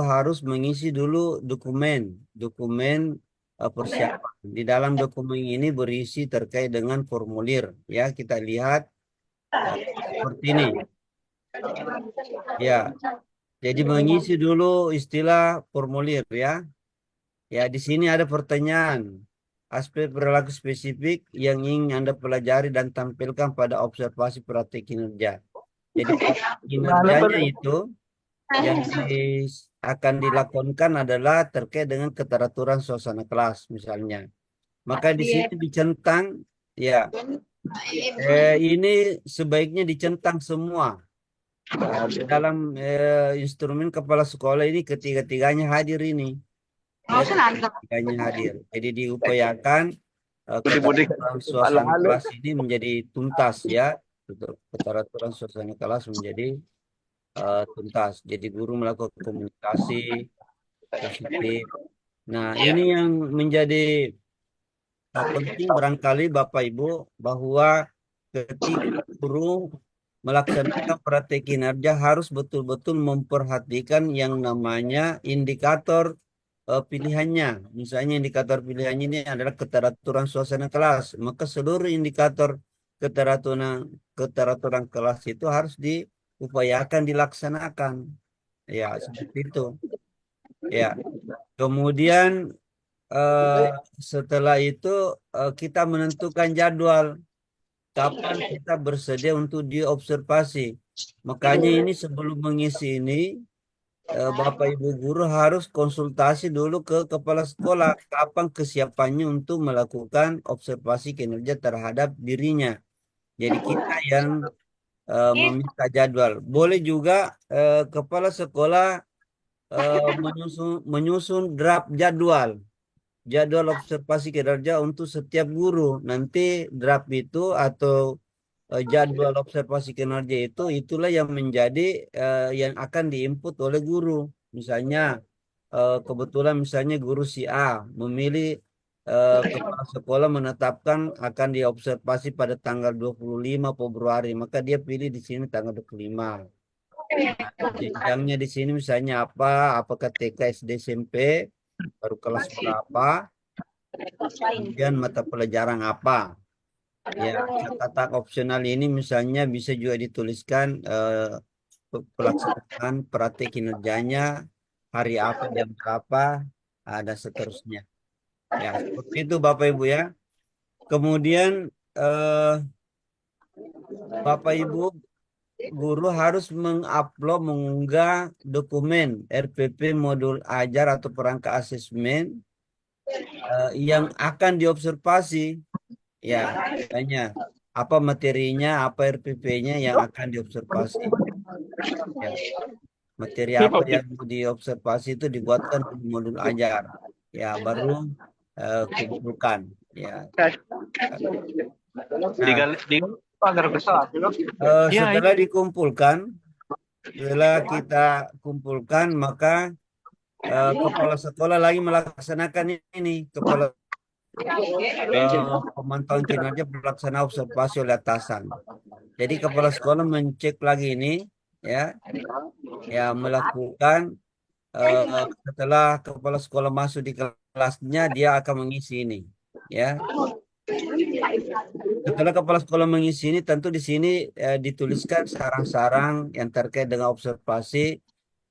harus mengisi dulu dokumen persiapan. Di dalam dokumen ini berisi terkait dengan formulir. Ya, kita lihat seperti ini. Ya, jadi mengisi dulu istilah formulir ya. Ya, di sini ada pertanyaan. Aspek perilaku spesifik yang ingin Anda pelajari dan tampilkan pada observasi praktik kinerja. Jadi praktik kinerjanya itu yang akan dilakukan adalah terkait dengan keteraturan suasana kelas misalnya. Maka di sini dicentang, ya, ini sebaiknya dicentang semua. Di dalam instrumen kepala sekolah ini ketiga-tiganya hadir ini. Ya, ketiga-tiganya hadir. Jadi diupayakan keteraturan suasana kelas ini menjadi tuntas ya. Keteraturan suasana kelas menjadi tuntas. Jadi guru melakukan komunikasi positif. Nah, ini yang menjadi penting barangkali Bapak Ibu bahwa ketika guru melaksanakan praktek kinerja harus betul-betul memperhatikan yang namanya indikator pilihannya. Misalnya indikator pilihannya ini adalah keteraturan suasana kelas. Maka seluruh indikator keteraturan keteraturan kelas itu harus diupayakan dilaksanakan. Ya, seperti itu. Ya. Kemudian eh, setelah itu kita menentukan jadwal kapan kita bersedia untuk diobservasi. Makanya ini sebelum mengisi ini Bapak Ibu guru harus konsultasi dulu ke kepala sekolah kapan kesiapannya untuk melakukan observasi kinerja terhadap dirinya. Jadi kita yang meminta jadwal. Boleh juga kepala sekolah menyusun draft jadwal observasi kinerja untuk setiap guru. Nanti draft itu atau jadwal observasi kinerja itu itulah yang menjadi yang akan diinput oleh guru. Misalnya kebetulan misalnya guru si A memilih kepala sekolah menetapkan akan diobservasi pada tanggal 25 Februari, maka dia pilih di sini tanggal 25. Jenjangnya di sini misalnya apa, apakah TK, SD, SMP, baru kelas berapa, kemudian mata pelajaran apa. Ya, catatan opsional ini misalnya bisa juga dituliskan pelaksanaan praktik kinerjanya, hari apa, jam berapa, dan seterusnya. Ya, seperti itu Bapak Ibu ya. Kemudian eh, Bapak Ibu guru harus mengupload, mengunggah dokumen RPP modul ajar atau perangkat asesmen yang akan diobservasi. Ya, tanya apa materinya, apa RPP-nya yang akan diobservasi. Ya, materi apa yang mau diobservasi itu dibuatkan di modul ajar. Ya, baru kumpulkan. Ya. Nah, setelah dikumpulkan, setelah kita kumpulkan, maka kepala sekolah lagi melaksanakan ini, kepala pemantauan kinerja pelaksana observasi oleh atasan. Jadi kepala sekolah mencek lagi ini, ya, ya melakukan setelah kepala sekolah masuk di kelasnya, dia akan mengisi ini, ya. Setelah kepala sekolah mengisi ini, tentu di sini dituliskan sarang-sarang yang terkait dengan observasi.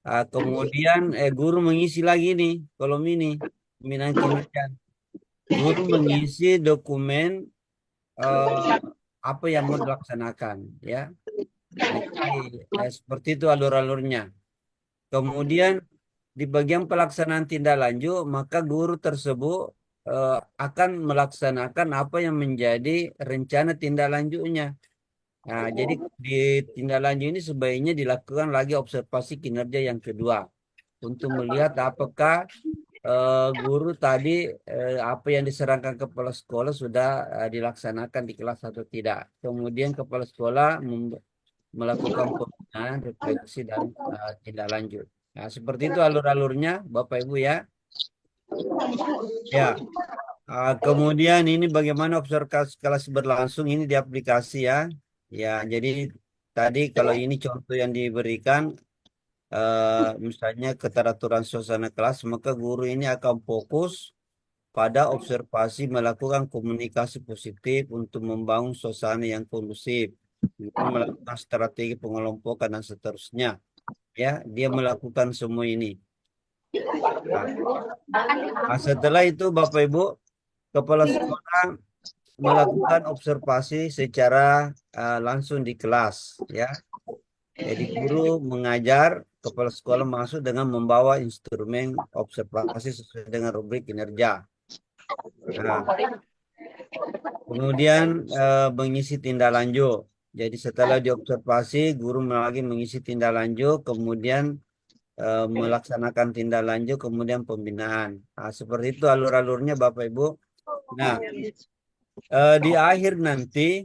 Kemudian guru mengisi lagi nih kolom ini, pembinaan kinerja. Guru mengisi dokumen eh, apa yang mau dilaksanakan, ya. Nah, jadi, seperti itu alur-alurnya. Kemudian di bagian pelaksanaan tindak lanjut, maka guru tersebut eh, akan melaksanakan apa yang menjadi rencana tindak lanjutnya. Nah, jadi di tindak lanjut ini sebaiknya dilakukan lagi observasi kinerja yang kedua untuk melihat apakah guru tadi apa yang diserahkan kepala sekolah sudah dilaksanakan di kelas atau tidak. Kemudian kepala sekolah melakukan pembinaan, refleksi dan tindak lanjut. Nah, seperti itu alur-alurnya, Bapak Ibu ya. Ya, kemudian ini bagaimana observasi kelas berlangsung ini di aplikasi ya. Ya, jadi tadi kalau ini contoh yang diberikan misalnya keteraturan suasana kelas, maka guru ini akan fokus pada observasi, melakukan komunikasi positif untuk membangun suasana yang kondusif, kemudian melakukan strategi pengelompokan dan seterusnya. Ya, dia melakukan semua ini. Nah, setelah itu Bapak Ibu, kepala sekolah melakukan observasi secara langsung di kelas, ya. Jadi guru mengajar, kepala sekolah masuk dengan membawa instrumen observasi sesuai dengan rubrik kinerja. Nah, kemudian mengisi tindak lanjut. Jadi setelah diobservasi, guru lagi mengisi tindak lanjut, kemudian melaksanakan tindak lanjut, kemudian pembinaan. Nah, seperti itu alur-alurnya Bapak Ibu. Nah, di akhir nanti,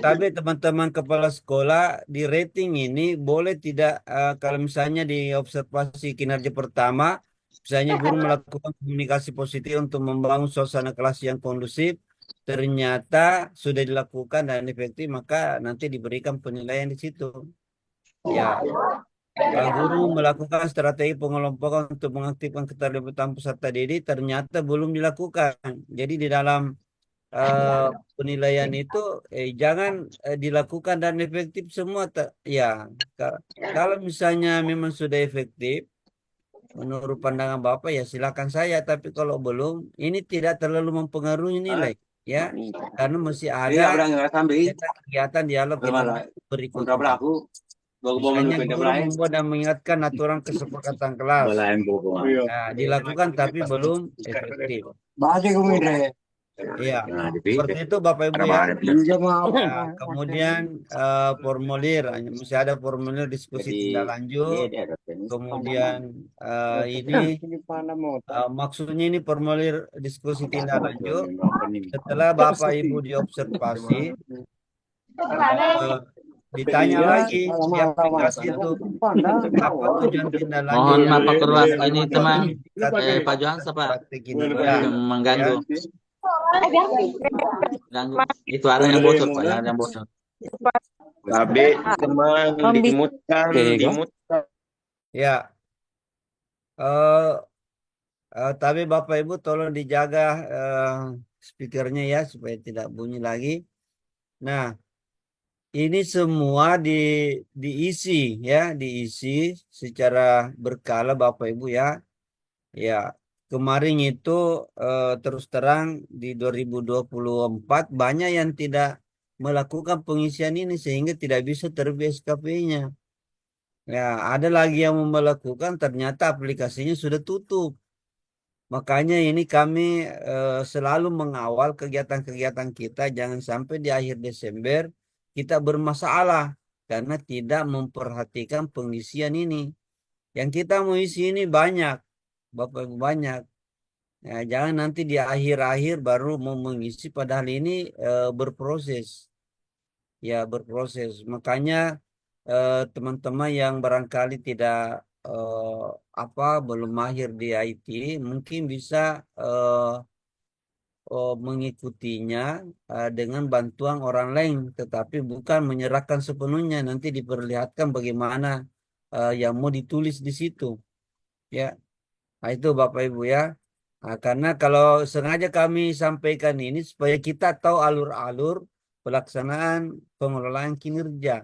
tapi teman-teman kepala sekolah di rating ini boleh tidak, kalau misalnya di observasi kinerja pertama, misalnya guru melakukan komunikasi positif untuk membangun suasana kelas yang kondusif, ternyata sudah dilakukan dan efektif, maka nanti diberikan penilaian di situ. Ya, guru melakukan strategi pengelompokan untuk mengaktifkan keterlibatan peserta didik, ternyata belum dilakukan. Jadi di dalam eh, penilaian itu jangan dilakukan dan efektif semua. Ya, ka- kalau misalnya memang sudah efektif, menurut pandangan Bapak ya silakan saya. Tapi kalau belum, ini tidak terlalu mempengaruhi nilai, ya, karena masih ada kegiatan dialog Berapa? berikutnya. Berapa aku? Misalnya guru membuat dan mengingatkan aturan kesepakatan kelas. Nah, dilakukan tapi belum efektif. Iya, seperti itu Bapak Ibu ya. Ya, kemudian formulir, masih ada formulir diskusi tindak lanjut. Kemudian ini maksudnya ini formulir diskusi tindak lanjut. Setelah Bapak Ibu diobservasi, eh, ditanya lagi di aplikasi itu apa tujuan tindak lanjut Mohon yang maaf Pak Purwa, ini teman meningkatkan Pak Johan apa praktik kinerja. mengganggu, Ya. ganggu. Itu ada yang bocor Pak, yang bocor. Babe, teman dimutkan, dimutkan. Ya, eh, tapi Bapak Ibu tolong dijaga speakernya ya supaya tidak bunyi lagi. Nah, ini semua diisi ya, diisi secara berkala Bapak Ibu ya. Ya, kemarin itu terus terang di 2024 banyak yang tidak melakukan pengisian ini sehingga tidak bisa terbit SKP-nya. Ya, ada lagi yang mau melakukan ternyata aplikasinya sudah tutup. Makanya ini kami selalu mengawal kegiatan-kegiatan kita jangan sampai di akhir Desember kita bermasalah karena tidak memperhatikan pengisian ini. Yang kita mau isi ini banyak, Bapak Ibu banyak. Ya, jangan nanti di akhir-akhir baru mau mengisi padahal ini berproses. Ya, berproses. Makanya teman-teman yang barangkali tidak eh, belum mahir di IT mungkin bisa eh, mengikutinya dengan bantuan orang lain, tetapi bukan menyerahkan sepenuhnya. Nanti diperlihatkan bagaimana yang mau ditulis di situ. Ya, nah, itu Bapak Ibu ya. Nah, karena kalau sengaja kami sampaikan ini supaya kita tahu alur-alur pelaksanaan pengelolaan kinerja.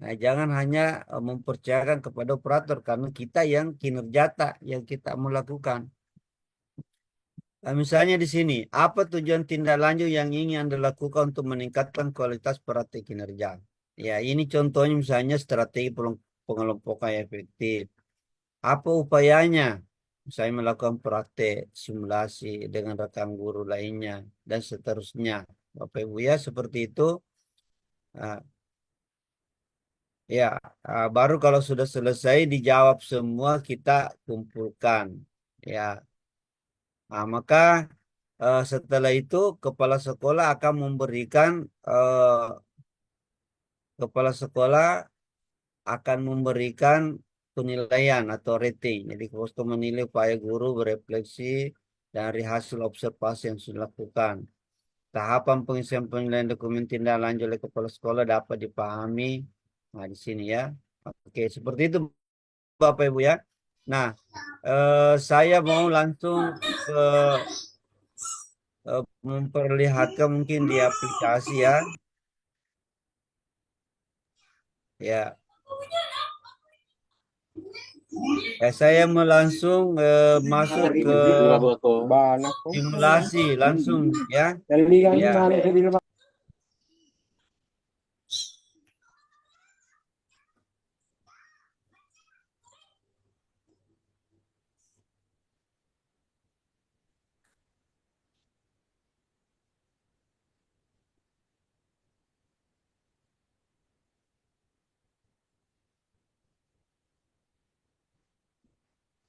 Nah, jangan hanya mempercayakan kepada operator karena kita yang kinerjata yang kita melakukan. Nah, misalnya di sini, apa tujuan tindak lanjut yang ingin Anda lakukan untuk meningkatkan kualitas praktik kinerja? Ya, ini contohnya misalnya strategi pengelompokan yang efektif. Apa upayanya? Misalnya melakukan praktek simulasi dengan rekan guru lainnya dan seterusnya. Bapak Ibu ya, seperti itu. Nah, ya, baru kalau sudah selesai dijawab semua kita kumpulkan. Ya, maka setelah itu kepala sekolah akan memberikan kepala sekolah akan memberikan penilaian atau rating. Jadi Kosto menilai upaya guru berefleksi dari hasil observasi yang sudah dilakukan. Tahapan pengisian penilaian dokumen tindak lanjut oleh kepala sekolah dapat dipahami. Nah, di sini ya. Oke, seperti itu Bapak Ibu ya. Nah, saya mau langsung ke memperlihatkan mungkin di aplikasi ya. Ya, saya mau langsung masuk ke simulasi langsung ya. Ya.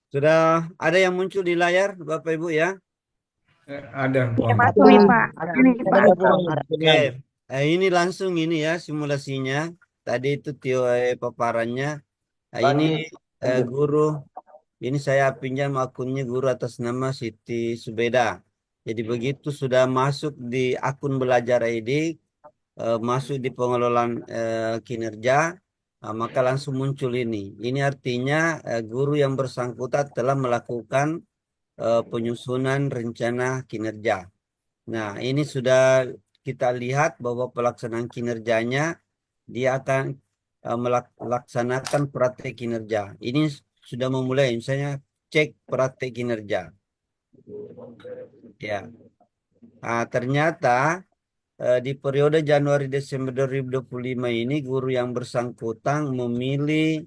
Sudah ada yang muncul di layar Bapak Ibu ya? Ada. Ya, masuk nih, Pak. Ini, Pak. Oke, ini langsung ini ya simulasinya. Tadi itu paparannya. Nah, ini guru. Ini saya pinjam akunnya guru atas nama Siti Subeda. Jadi begitu sudah masuk di akun Belajar ID, masuk di pengelolaan kinerja, maka langsung muncul ini. Ini artinya guru yang bersangkutan telah melakukan penyusunan rencana kinerja. Nah, ini sudah kita lihat bahwa pelaksanaan kinerjanya dia akan melaksanakan praktek kinerja. Ini sudah memulai, misalnya cek praktek kinerja. Ya, ternyata di periode Januari-Desember 2025 ini guru yang bersangkutan memilih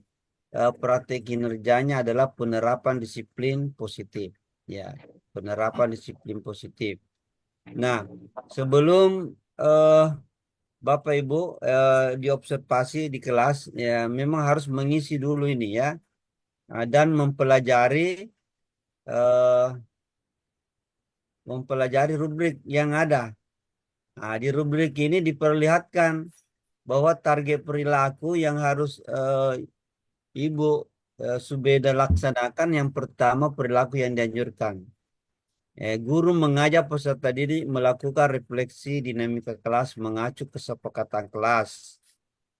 praktek kinerjanya adalah penerapan disiplin positif. Ya, penerapan disiplin positif. Nah, sebelum Bapak Ibu diobservasi di kelas, ya memang harus mengisi dulu ini ya, dan eh, mempelajari rubrik yang ada. Nah, di rubrik ini diperlihatkan bahwa target perilaku yang harus Ibu Subeda laksanakan yang pertama perilaku yang dianjurkan. Guru mengajak peserta didik melakukan refleksi dinamika kelas mengacu kesepakatan kelas.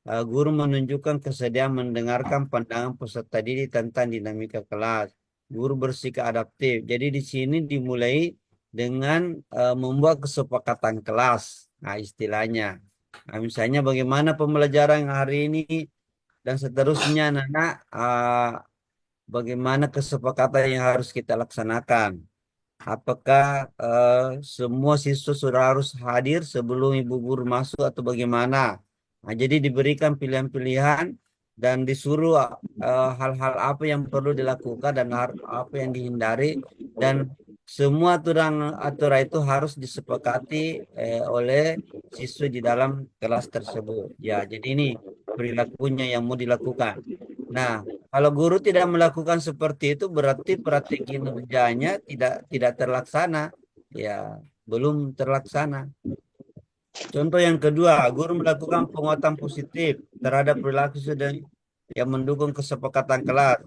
Guru menunjukkan kesediaan mendengarkan pandangan peserta didik tentang dinamika kelas. Guru bersikap adaptif. Jadi di sini dimulai dengan membuat kesepakatan kelas. Nah, istilahnya. Nah, misalnya bagaimana pembelajaran hari ini dan seterusnya, anak-anak, bagaimana kesepakatan yang harus kita laksanakan. Apakah semua siswa sudah harus hadir sebelum ibu guru masuk atau bagaimana? Nah, jadi diberikan pilihan-pilihan dan disuruh hal-hal apa yang perlu dilakukan dan apa yang dihindari, dan semua aturan itu harus disepakati oleh siswa di dalam kelas tersebut. Ya, jadi ini perilakunya yang mau dilakukan. Nah, kalau guru tidak melakukan seperti itu berarti praktik kinerjanya tidak terlaksana. Ya, belum terlaksana. Contoh yang kedua, guru melakukan penguatan positif terhadap perilaku yang mendukung kesepakatan kelas.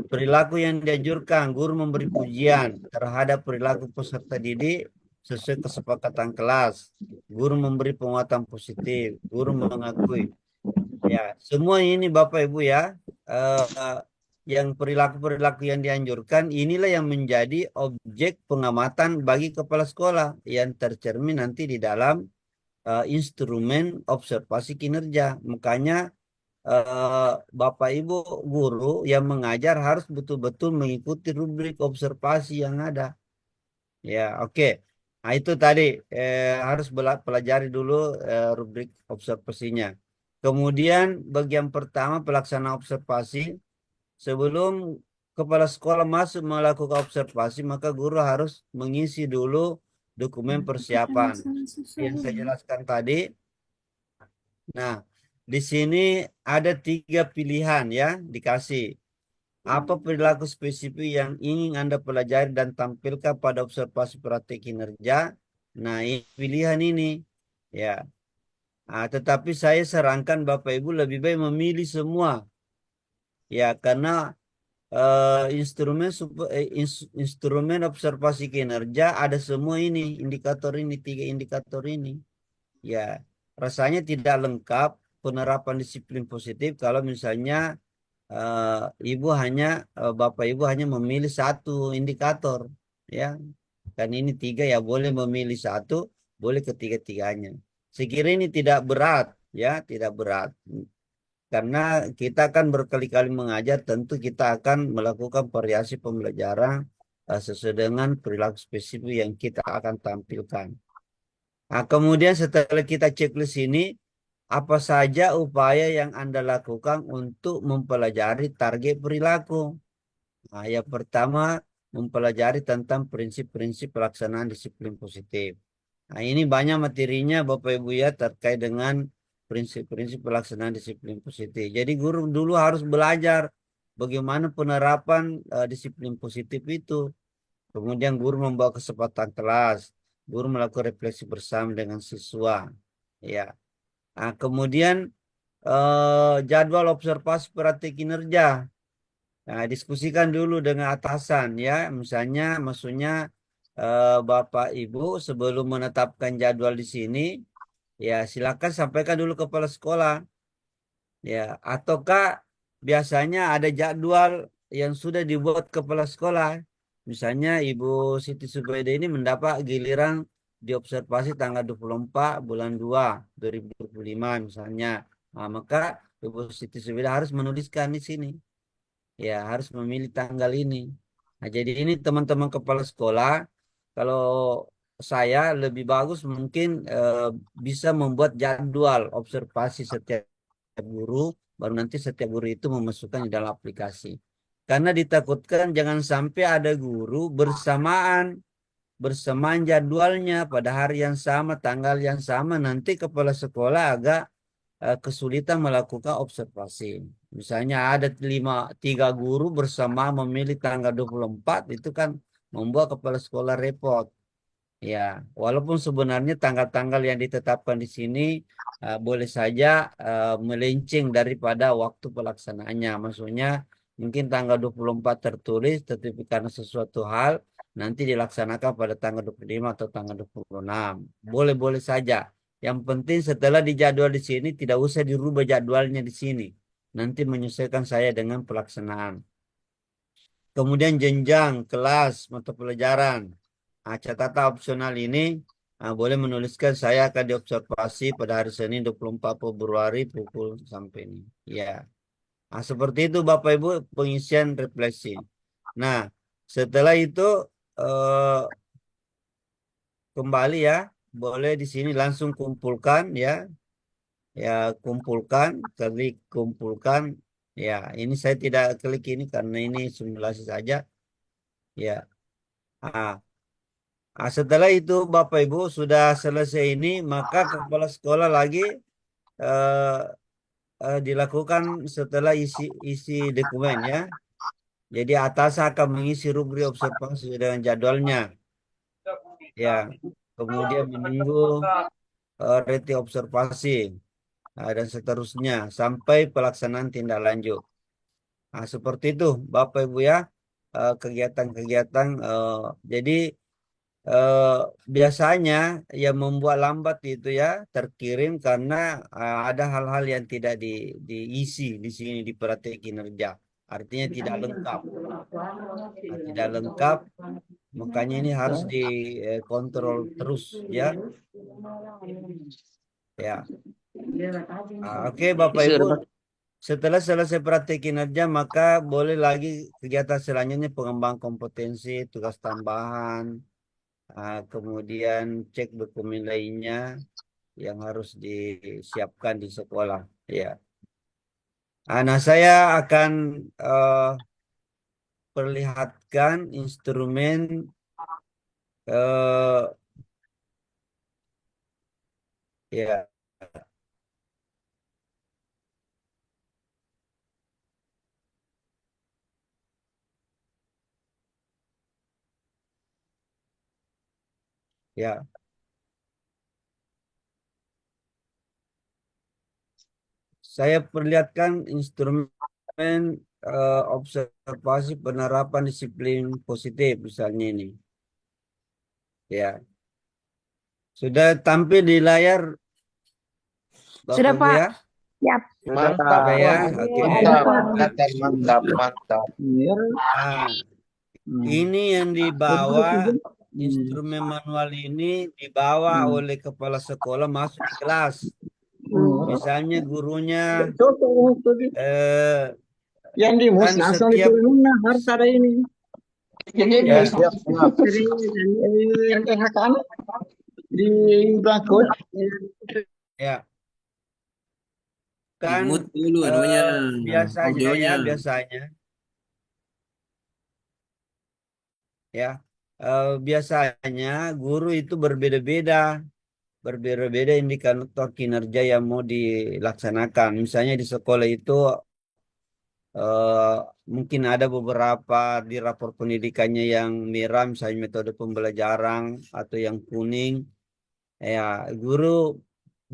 Perilaku yang dianjurkan, guru memberi pujian terhadap perilaku peserta didik sesuai kesepakatan kelas. Guru memberi penguatan positif, guru mengakui. Ya, semua ini Bapak Ibu ya, yang perilaku-perilaku yang dianjurkan inilah yang menjadi objek pengamatan bagi kepala sekolah yang tercermin nanti di dalam instrumen observasi kinerja. Makanya Bapak Ibu guru yang mengajar harus betul-betul mengikuti rubrik observasi yang ada. Ya, oke. Nah, itu tadi harus pelajari dulu rubrik observasinya. Kemudian bagian pertama pelaksanaan observasi. Sebelum kepala sekolah masuk melakukan observasi, maka guru harus mengisi dulu dokumen persiapan yang saya jelaskan tadi. Nah, di sini ada 3 pilihan ya dikasih. Apa perilaku spesifik yang ingin Anda pelajari dan tampilkan pada observasi praktik kinerja? Nah, ini pilihan ini ya. Tetapi saya sarankan Bapak Ibu lebih baik memilih semua. Ya, karena instrumen observasi kinerja ada semua ini, indikator ini, 3 indikator ini. Ya, rasanya tidak lengkap penerapan disiplin positif kalau misalnya Bapak Ibu hanya memilih satu indikator, ya. Kan ini tiga ya boleh memilih satu, boleh ketiga-tiganya. Sekira ini tidak berat, ya, tidak berat. Karena kita akan berkali-kali mengajar, tentu kita akan melakukan variasi pembelajaran sesuai dengan perilaku spesifik yang kita akan tampilkan. Nah, kemudian setelah kita checklist ini, apa saja upaya yang Anda lakukan untuk mempelajari target perilaku? Nah, yang pertama, mempelajari tentang prinsip-prinsip pelaksanaan disiplin positif. Nah, ini banyak materinya Bapak Ibu ya terkait dengan prinsip-prinsip pelaksanaan disiplin positif. Jadi guru dulu harus belajar bagaimana penerapan disiplin positif itu. Kemudian guru membawa kesempatan kelas, guru melakukan refleksi bersama dengan siswa. Ya. Nah, kemudian jadwal observasi praktik kinerja. Nah, diskusikan dulu dengan atasan ya. Maksudnya Bapak Ibu sebelum menetapkan jadwal di sini, ya silakan sampaikan dulu ke kepala sekolah. Ya, ataukah biasanya ada jadwal yang sudah dibuat kepala sekolah. Misalnya Ibu Siti Subaida ini mendapat giliran diobservasi tanggal 24 bulan 2 2025 misalnya. Nah, maka Ibu Siti Subaida harus menuliskan di sini. Ya, harus memilih tanggal ini. Nah, jadi ini teman-teman kepala sekolah, kalau saya lebih bagus mungkin bisa membuat jadwal observasi setiap guru, baru nanti setiap guru itu memasukkan di dalam aplikasi. Karena ditakutkan jangan sampai ada guru bersamaan jadwalnya pada hari yang sama, tanggal yang sama, nanti kepala sekolah agak kesulitan melakukan observasi. Misalnya ada tiga guru bersama memilih tanggal 24, itu kan membuat kepala sekolah repot. Ya, walaupun sebenarnya tanggal-tanggal yang ditetapkan di sini boleh saja melenceng daripada waktu pelaksanaannya. Maksudnya mungkin tanggal 24 tertulis, tetapi karena sesuatu hal nanti dilaksanakan pada tanggal 25 atau tanggal 26. Boleh-boleh saja. Yang penting setelah dijadwal di sini tidak usah dirubah jadwalnya di sini. Nanti menyesuaikan saya dengan pelaksanaan. Kemudian jenjang, kelas, mata pelajaran. Nah, catatan opsional ini boleh menuliskan saya akan diobservasi pada hari Senin 24 Februari pukul sampai ini. Ya, nah, seperti itu Bapak Ibu pengisian refleksi. Nah, setelah itu eh, kembali ya, boleh di sini langsung kumpulkan ya, ya kumpulkan, klik kumpulkan. Ya, ini saya tidak klik ini karena ini simulasi saja. Ya, setelah itu Bapak Ibu sudah selesai ini, maka kepala sekolah lagi eh, dilakukan setelah isi dokumen ya. Jadi atas akan mengisi rubrik observasi dengan jadwalnya. Ya, kemudian menunggu rating observasi dan seterusnya sampai pelaksanaan tindak lanjut. Nah, seperti itu Bapak Ibu ya kegiatan-kegiatan. Jadi eh, biasanya yang membuat lambat itu ya terkirim karena ada hal-hal yang tidak diisi di sini di praktik kinerja. Artinya tidak lengkap. Nah, tidak lengkap, makanya ini harus dikontrol terus ya. Ya. Oke, Bapak Ibu, setelah selesai praktik kinerja maka boleh lagi kegiatan selanjutnya pengembangan kompetensi, tugas tambahan, kemudian cek dokumen lainnya yang harus disiapkan di sekolah. Ya. Nah, saya akan perlihatkan instrumen eh, ya, ya. Saya perlihatkan instrumen observasi penerapan disiplin positif misalnya ini. Ya. Sudah tampil di layar Bapak Sudah, Ibu Pak. ya? Siap. Mantap, Udah ya, Wan. oke. Mantap. Kata mantap, mantap. Nah, ini yang dibawa instrumen manual ini dibawa oleh kepala sekolah masuk di kelas. Misalnya gurunya eh, Yang di mus kan langsung setiap diturunin harus ada ini. Ya, siap, siap. Dari yang THK di Blackcode. ya Di kan mute dulu anunya, biasanya audionya. biasanya guru itu berbeda-beda indikator kinerja yang mau dilaksanakan. Misalnya di sekolah itu eh, mungkin ada beberapa di rapor pendidikannya yang merah, misalnya metode pembelajaran atau yang kuning. Ya, guru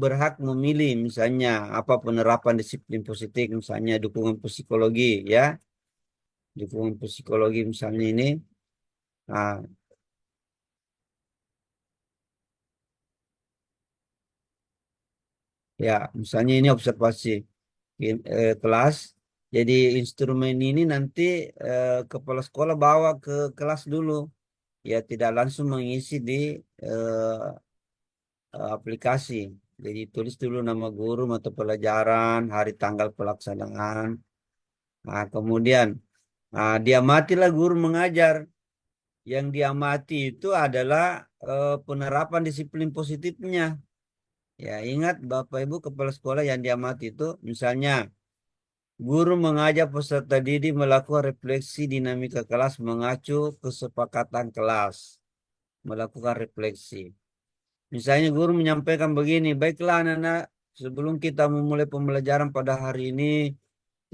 berhak memilih misalnya apa penerapan disiplin positif, misalnya dukungan psikologi, ya, dukungan psikologi misalnya ini. Nah, ya, misalnya ini observasi kelas. Jadi instrumen ini nanti kepala sekolah bawa ke kelas dulu, ya tidak langsung mengisi di aplikasi. Jadi tulis dulu nama guru, mata pelajaran, hari tanggal pelaksanaan. Nah, kemudian diamatilah guru mengajar. Yang diamati itu adalah penerapan disiplin positifnya. Ya, ingat Bapak Ibu kepala sekolah yang diamati itu misalnya guru mengajak peserta didik melakukan refleksi dinamika kelas mengacu kesepakatan kelas, melakukan refleksi. Misalnya guru menyampaikan begini, baiklah anak-anak, sebelum kita memulai pembelajaran pada hari ini,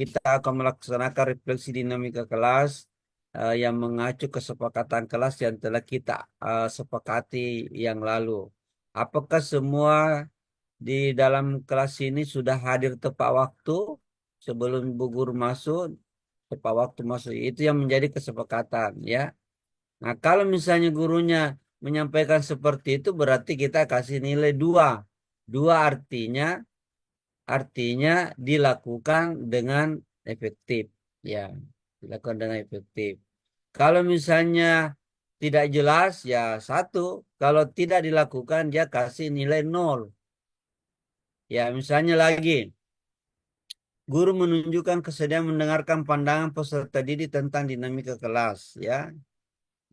kita akan melaksanakan refleksi dinamika kelas yang mengacu kesepakatan kelas yang telah kita sepakati yang lalu. Apakah semua di dalam kelas ini sudah hadir tepat waktu sebelum Bu Guru masuk, tepat waktu masuk. Itu yang menjadi kesepakatan, ya. Nah, kalau misalnya gurunya menyampaikan seperti itu berarti kita kasih nilai 2. 2 artinya dilakukan dengan efektif, ya. Dilakukan dengan efektif. Kalau misalnya tidak jelas, ya 1. Kalau tidak dilakukan, dia kasih nilai 0. Ya, misalnya lagi, guru menunjukkan kesediaan mendengarkan pandangan peserta didik tentang dinamika kelas, ya.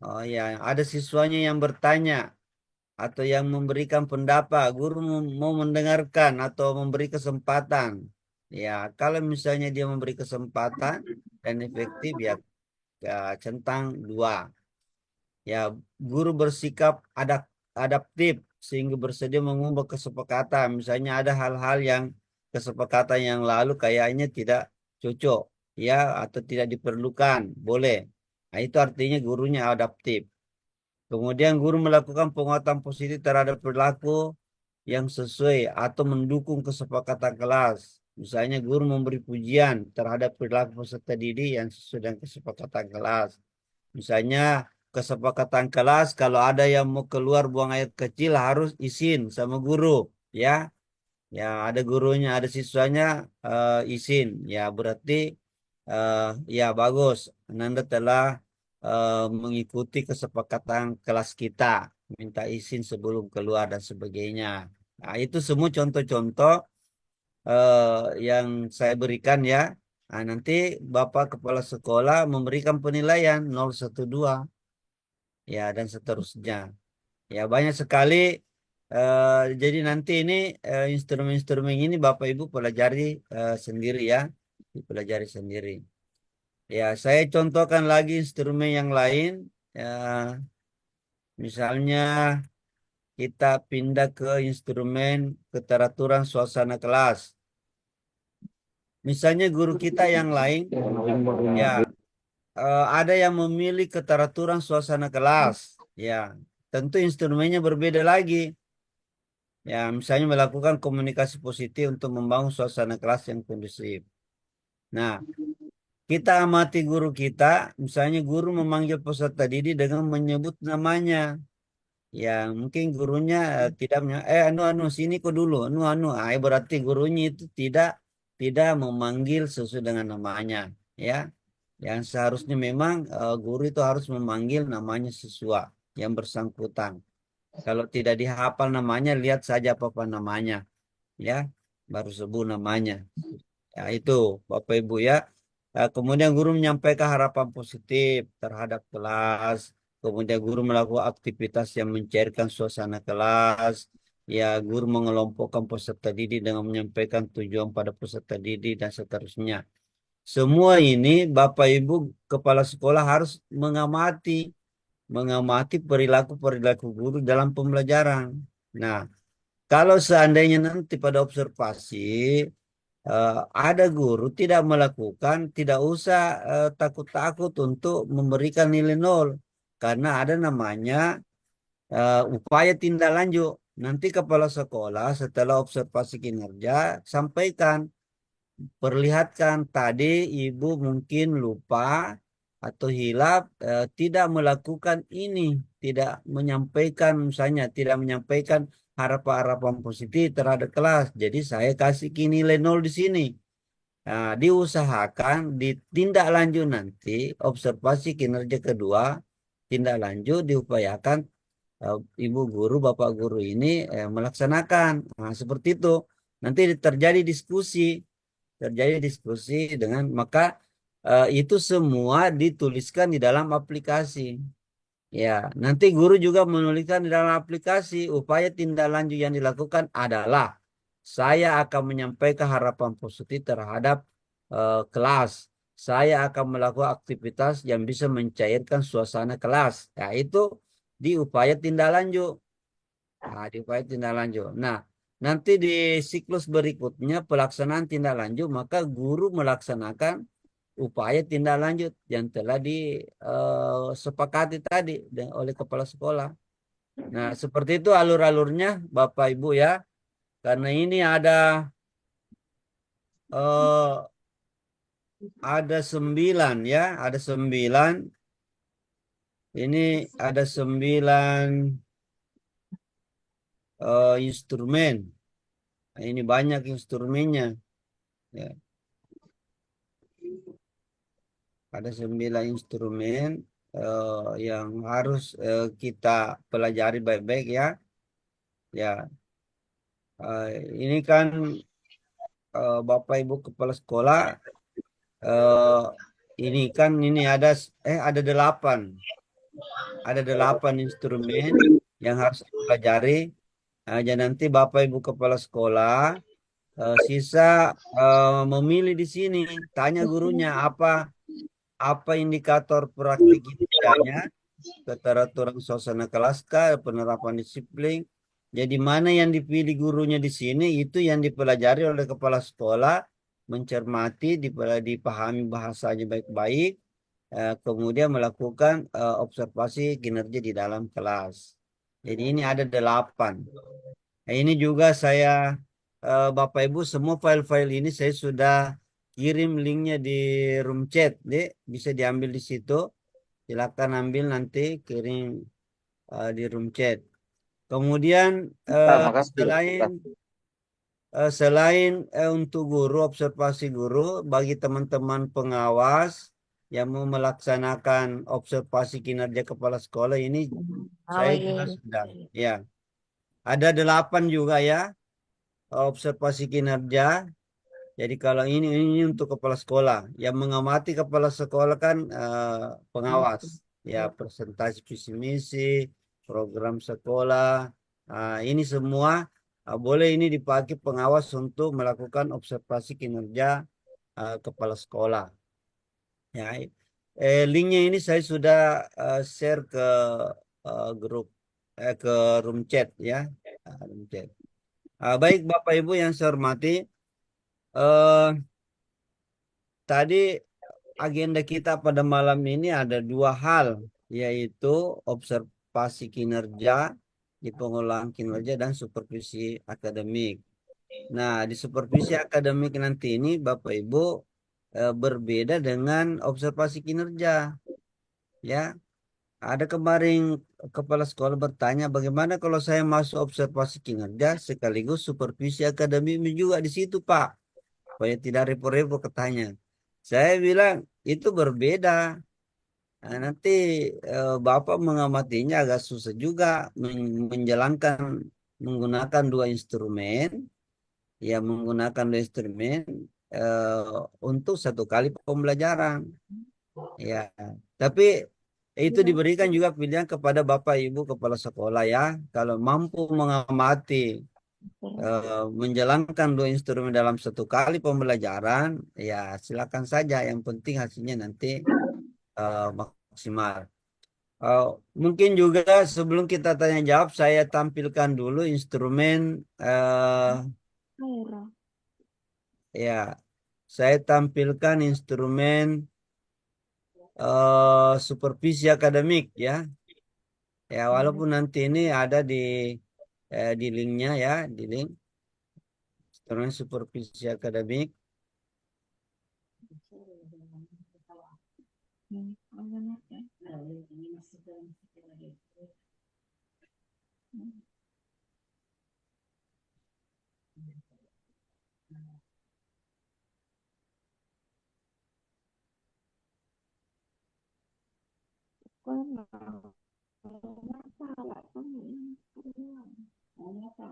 Oh ya, ada siswanya yang bertanya atau yang memberikan pendapat, guru mau mendengarkan atau memberi kesempatan. Ya, kalau misalnya dia memberi kesempatan dan efektif, ya, centang 2. Ya, guru bersikap adaptif sehingga bersedia mengubah kesepakatan. Misalnya ada hal-hal yang kesepakatan yang lalu kayaknya tidak cocok, ya, atau tidak diperlukan, boleh. Nah, itu artinya gurunya adaptif. Kemudian guru melakukan penguatan positif terhadap perilaku yang sesuai atau mendukung kesepakatan kelas. Misalnya guru memberi pujian terhadap perilaku peserta didik yang sesuai dengan kesepakatan kelas. Misalnya kesepakatan kelas kalau ada yang mau keluar buang air kecil harus izin sama guru, ya. Ya, ada gurunya, ada siswanya izin. Ya, berarti eh, ya bagus. Nanda telah mengikuti kesepakatan kelas kita, minta izin sebelum keluar dan sebagainya. Nah, itu semua contoh-contoh yang saya berikan, ya. Nah, nanti Bapak Kepala Sekolah memberikan penilaian 012, ya, dan seterusnya. Ya, banyak sekali. Jadi nanti ini instrumen-instrumen ini Bapak Ibu pelajari sendiri, ya. Dipelajari sendiri. Ya, saya contohkan lagi instrumen yang lain. Ya, misalnya kita pindah ke instrumen keteraturan suasana kelas. Misalnya guru kita yang lain, ya, ada yang memilih keteraturan suasana kelas. Ya, tentu instrumennya berbeda lagi. Ya, misalnya melakukan komunikasi positif untuk membangun suasana kelas yang kondusif. Nah, kita amati guru kita, misalnya guru memanggil peserta didik dengan menyebut namanya. Ya, mungkin gurunya tidak anu sini kok dulu, anu, berarti gurunya itu tidak tidak memanggil sesuai dengan namanya, ya. Yang seharusnya memang guru itu harus memanggil namanya siswa yang bersangkutan. Kalau tidak dihafal namanya, lihat saja apa namanya, ya, baru sebut namanya. Ya itu Bapak Ibu ya. Kemudian guru menyampaikan harapan positif terhadap kelas. Kemudian guru melakukan aktivitas yang mencairkan suasana kelas. Ya, guru mengelompokkan peserta didik dengan menyampaikan tujuan pada peserta didik dan seterusnya. Semua ini Bapak Ibu kepala sekolah harus mengamati perilaku-perilaku guru dalam pembelajaran. Nah, kalau seandainya nanti pada observasi ada guru tidak melakukan, tidak usah takut-takut untuk memberikan nilai nol, karena ada namanya upaya tindak lanjut. Nanti kepala sekolah setelah observasi kinerja sampaikan, perlihatkan tadi ibu mungkin lupa atau hilaf, tidak melakukan ini, tidak menyampaikan, misalnya tidak menyampaikan harapan-harapan positif terhadap kelas. Jadi saya kasih nilai nol di sini. Nah, diusahakan ditindak lanjut nanti observasi kinerja kedua, tindak lanjut diupayakan ibu guru, bapak guru ini melaksanakan. Nah, seperti itu. Nanti terjadi diskusi dengan maka itu semua dituliskan di dalam aplikasi. Ya, nanti guru juga menuliskan di dalam aplikasi upaya tindak lanjut yang dilakukan adalah saya akan menyampaikan harapan positif terhadap kelas. Saya akan melakukan aktivitas yang bisa mencairkan suasana kelas. Ya, itu di upaya tindak lanjut. Nah, di upaya tindak lanjut. Nah, nanti di siklus berikutnya pelaksanaan tindak lanjut, maka guru melaksanakan upaya tindak lanjut yang telah disepakati tadi oleh kepala sekolah. Nah, seperti itu alur-alurnya Bapak Ibu ya. Karena ini eh, ada 9 ya, ada 9. Ini ada 9 instrumen. Nah, ini banyak instrumennya. Ya. Ada 9 instrumen yang harus kita pelajari baik-baik ya. Ya, ini kan Bapak Ibu kepala sekolah, ini kan ini ada 8, ada 8 instrumen yang harus dipelajari. Jadi nanti Bapak Ibu kepala sekolah sisa memilih di sini, tanya gurunya apa indikator praktik kinerjanya, keteraturan suasana kelas kah, penerapan disiplin. Jadi mana yang dipilih gurunya di sini itu yang dipelajari oleh kepala sekolah, mencermati, dipahami bahasanya baik-baik, kemudian melakukan observasi kinerja di dalam kelas. Jadi ini ada 8. Nah, ini juga saya Bapak Ibu semua file-file ini saya sudah kirim linknya di room chat, deh bisa diambil di situ. Silakan ambil nanti kirim di room chat. Kemudian Makasih. selain untuk guru observasi guru bagi teman-teman pengawas yang mau melaksanakan observasi kinerja kepala sekolah ini saya juga sudah ya ada 8 juga ya observasi kinerja. Jadi kalau ini untuk kepala sekolah yang mengamati kepala sekolah kan pengawas ya presentasi visi misi program sekolah. Ini semua boleh ini dipakai pengawas untuk melakukan observasi kinerja kepala sekolah. Ya, linknya ini saya sudah share ke grup ke room chat ya, room chat. Baik Bapak Ibu yang saya hormati, tadi agenda kita pada malam ini ada 2 hal, yaitu observasi kinerja di pengelolaan kinerja dan supervisi akademik. Nah, di supervisi akademik nanti ini Bapak Ibu berbeda dengan observasi kinerja. Ya, ada kemarin kepala sekolah bertanya bagaimana kalau saya masuk observasi kinerja sekaligus supervisi akademik juga di situ, Pak. supaya tidak repot-repot katanya. Saya bilang itu berbeda. Nah, nanti Bapak mengamatinya agak susah juga menjalankan menggunakan dua instrumen, ya menggunakan dua instrumen untuk satu kali pembelajaran. Ya, tapi itu diberikan juga pilihan kepada Bapak Ibu kepala sekolah ya, kalau mampu mengamati menjalankan dua instrumen dalam satu kali pembelajaran, ya silakan saja. Yang penting hasilnya nanti maksimal. Uh, Mungkin juga sebelum kita tanya jawab, saya tampilkan dulu instrumen ya, saya tampilkan instrumen supervisi akademik ya. Ya, walaupun nanti ini ada di linknya ya, di link instrumen supervisi akademik.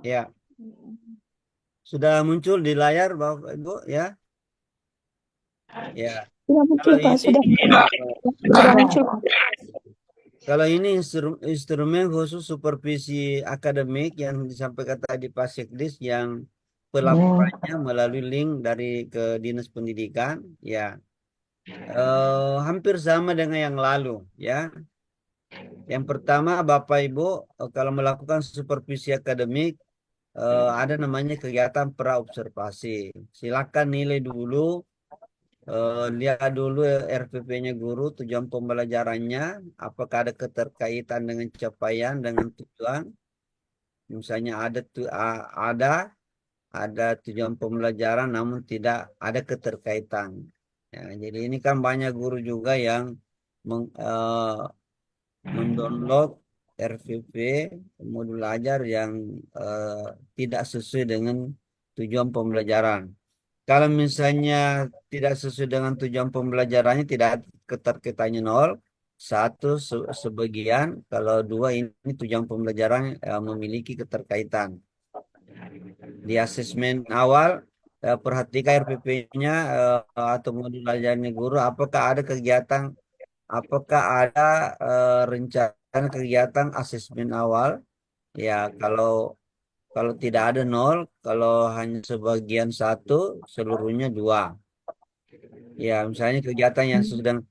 Ya, sudah muncul di layar Bapak Ibu ya. Ya, Sudah muncul, kalau Pak. ini Sudah muncul. kalau ini instrumen khusus supervisi akademik yang disampaikan tadi Pak Sekdis, yang pelaporannya melalui link dari ke Dinas Pendidikan ya, hampir sama dengan yang lalu ya. Yang pertama Bapak Ibu kalau melakukan supervisi akademik ada namanya kegiatan praobservasi. Silakan nilai dulu, lihat dulu RPP-nya guru, tujuan pembelajarannya, apakah ada keterkaitan dengan capaian dengan tujuan. Misalnya ada tujuan pembelajaran namun tidak ada keterkaitan. Ya, jadi ini kan banyak guru juga yang mendownload RVP modul ajar yang tidak sesuai dengan tujuan pembelajaran. Kalau misalnya tidak sesuai dengan tujuan pembelajarannya, tidak keterkaitannya nol, satu sebagian, kalau dua ini tujuan pembelajaran memiliki keterkaitan. Di asesmen awal, perhatikan RPP-nya atau modul ajarnya guru, apakah ada rencana kegiatan asesmen awal. Ya, kalau tidak ada nol, kalau hanya sebagian satu, seluruhnya dua. Ya, misalnya kegiatan yang sedang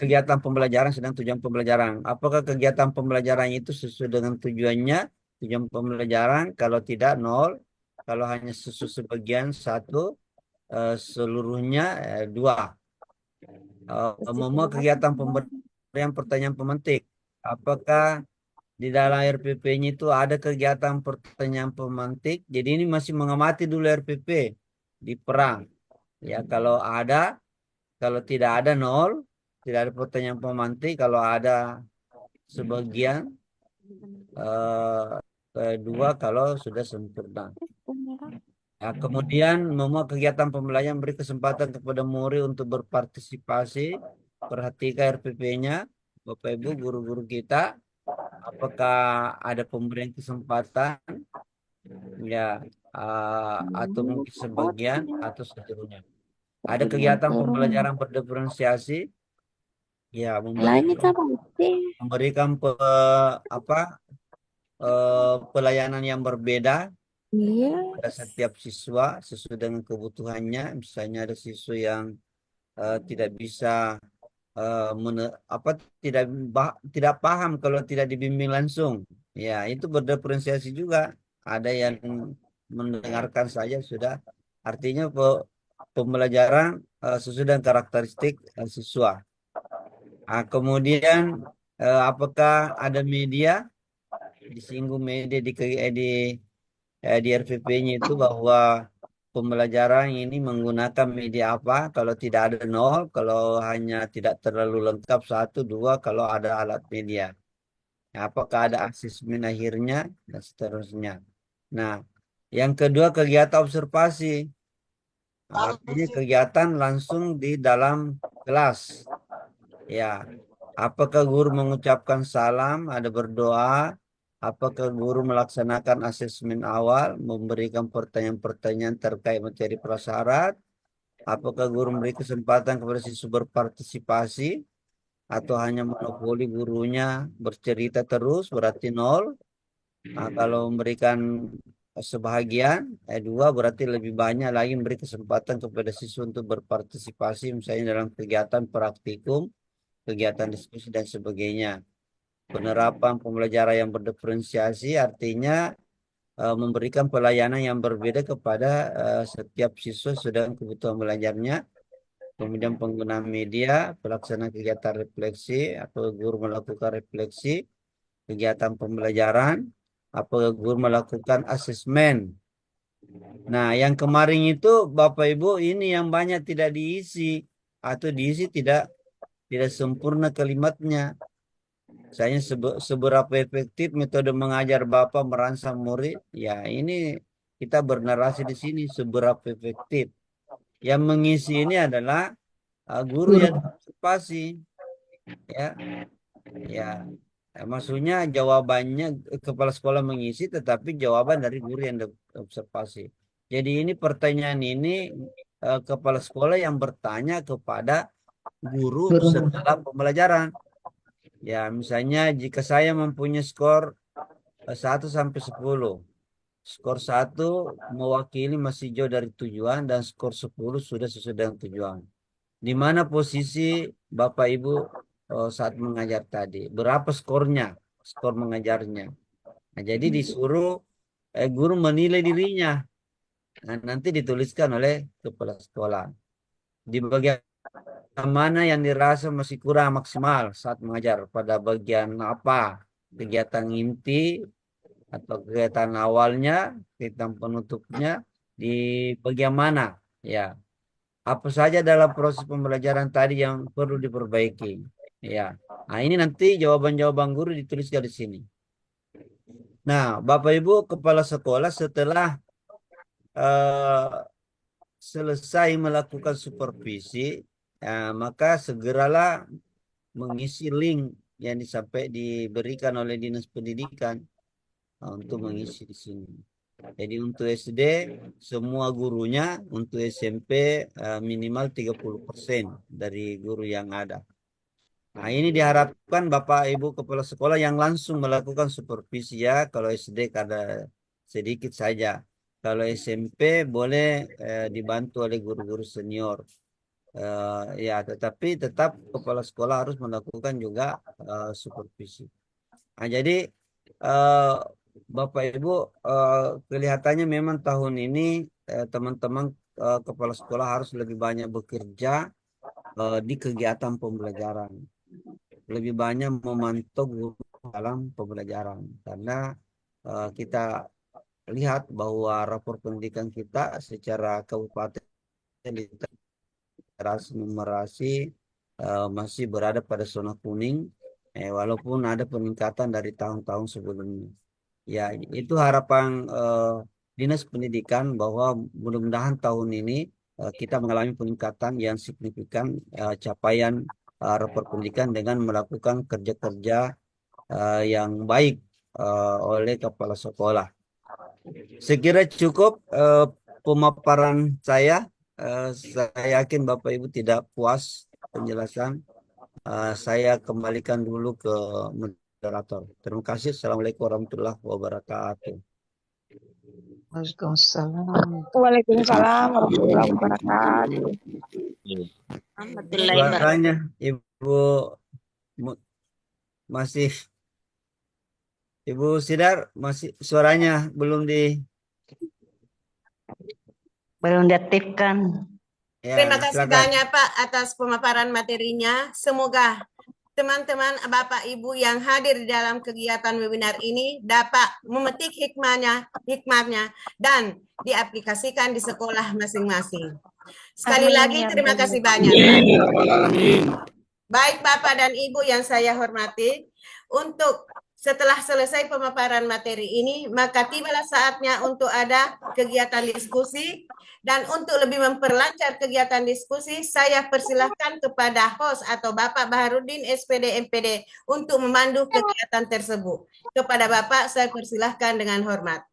kegiatan pembelajaran sedang tujuan pembelajaran. Apakah kegiatan pembelajaran itu sesuai dengan tujuannya, tujuan pembelajaran? Kalau tidak nol, kalau hanya sebagian satu, seluruhnya dua. Kegiatan pemberian pertanyaan pemantik. Apakah di dalam RPP-nya itu ada kegiatan pertanyaan pemantik? Jadi ini masih mengamati dulu RPP di perang. Ya, kalau tidak ada nol, tidak ada pertanyaan pemantik. Kalau ada sebagian, dua kalau sudah sempurna. Nah, kemudian memuat kegiatan pembelajaran beri kesempatan kepada murid untuk berpartisipasi. Perhatikan RPP-nya, Bapak Ibu guru-guru kita, apakah ada pemberian kesempatan ya, atau mungkin sebagian atau seluruhnya. Ada kegiatan pembelajaran berdiferensiasi ya, memberikan apa pelayanan yang berbeda pada setiap siswa sesuai dengan kebutuhannya. Misalnya ada siswa yang tidak bisa tidak paham kalau tidak dibimbing langsung. Ya, itu berdiferensiasi juga. Ada yang mendengarkan saja sudah. Artinya pembelajaran sesuai dengan karakteristik siswa. Nah, kemudian apakah ada media? Disinggung media di RVP-nya itu bahwa pembelajaran ini menggunakan media apa? Kalau tidak ada nol, kalau hanya tidak terlalu lengkap satu, dua, kalau ada alat media. Nah, apakah ada asesmen akhirnya dan seterusnya. Nah, yang kedua kegiatan observasi. Artinya kegiatan langsung di dalam kelas. Ya, apakah guru mengucapkan salam, ada berdoa, apakah guru melaksanakan asesmen awal, memberikan pertanyaan-pertanyaan terkait materi prasyarat, apakah guru memberi kesempatan kepada siswa berpartisipasi, atau hanya monopoli gurunya bercerita terus, berarti nol. Nah, kalau memberikan sebahagian, dua berarti lebih banyak lagi memberi kesempatan kepada siswa untuk berpartisipasi, misalnya dalam kegiatan praktikum, kegiatan diskusi dan sebagainya. Penerapan pembelajaran yang berdiferensiasi artinya memberikan pelayanan yang berbeda kepada setiap siswa sedang kebutuhan belajarnya. Kemudian penggunaan media, pelaksanaan kegiatan refleksi atau guru melakukan refleksi, kegiatan pembelajaran, atau guru melakukan asesmen. Nah, yang kemarin itu Bapak Ibu ini yang banyak tidak diisi atau diisi tidak sempurna kalimatnya. Misalnya seberapa efektif metode mengajar Bapak merangsang murid? Ya, ini kita bernarasi di sini seberapa efektif. Yang mengisi ini adalah guru yang observasi, ya, ya. Maksudnya jawabannya kepala sekolah mengisi, tetapi jawaban dari guru yang observasi. Jadi ini pertanyaan ini kepala sekolah yang bertanya kepada guru setelah pembelajaran. Ya, misalnya jika saya mempunyai skor 1 sampai 10. Skor 1 mewakili masih jauh dari tujuan dan skor 10 sudah sesuai dengan tujuan. Di mana posisi Bapak Ibu saat mengajar tadi? Berapa skornya? Skor mengajarnya. Nah, jadi disuruh guru menilai dirinya. Nah, nanti dituliskan oleh kepala sekolah. Di bagian mana yang dirasa masih kurang maksimal saat mengajar? Pada bagian apa? Kegiatan inti atau kegiatan awalnya, kegiatan penutupnya, di bagian mana? Ya. Apa saja dalam proses pembelajaran tadi yang perlu diperbaiki? Ya. Nah, ini nanti jawaban-jawaban guru dituliskan di sini. Nah, Bapak Ibu kepala sekolah setelah selesai melakukan supervisi, maka segeralah mengisi link yang diberikan oleh Dinas Pendidikan untuk mengisi di sini. Jadi untuk SD semua gurunya, untuk SMP minimal 30% dari guru yang ada. Nah, ini diharapkan Bapak Ibu kepala sekolah yang langsung melakukan supervisi ya. Kalau SD ada sedikit saja. Kalau SMP boleh dibantu oleh guru-guru senior. Ya, tetapi tetap kepala sekolah harus melakukan juga supervisi. Nah, jadi Bapak Ibu kelihatannya memang tahun ini teman-teman kepala sekolah harus lebih banyak bekerja di kegiatan pembelajaran. Lebih banyak memantau guru dalam pembelajaran. Karena kita lihat bahwa rapor pendidikan kita secara kabupaten literasi numerasi masih berada pada zona kuning, walaupun ada peningkatan dari tahun-tahun sebelumnya. Ya, itu harapan Dinas Pendidikan bahwa mudah-mudahan tahun ini kita mengalami peningkatan yang signifikan capaian rapor pendidikan dengan melakukan kerja-kerja yang baik oleh kepala sekolah. Sekira cukup pemaparan saya. Saya yakin Bapak Ibu tidak puas penjelasan. Saya kembalikan dulu ke moderator. Terima kasih. Assalamualaikum warahmatullahi wabarakatuh. Waalaikumsalam. Waalaikumsalam warahmatullahi wabarakatuh. Suaranya Ibu masih Ibu Sidar masih suaranya belum diaktifkan. Ya, Terima kasih silakan. banyak Pak atas pemaparan materinya. Semoga teman-teman Bapak Ibu yang hadir di dalam kegiatan webinar ini dapat memetik hikmahnya dan diaplikasikan di sekolah masing-masing. Sekali Amin, lagi ya terima Rabbal kasih banyak. Baik Bapak dan Ibu yang saya hormati, untuk Setelah selesai pemaparan materi ini, maka tibalah saatnya untuk ada kegiatan diskusi. Dan untuk lebih memperlancar kegiatan diskusi, saya persilahkan kepada host atau Bapak Baharudin SPD MPD untuk memandu kegiatan tersebut. Kepada Bapak, saya persilahkan dengan hormat.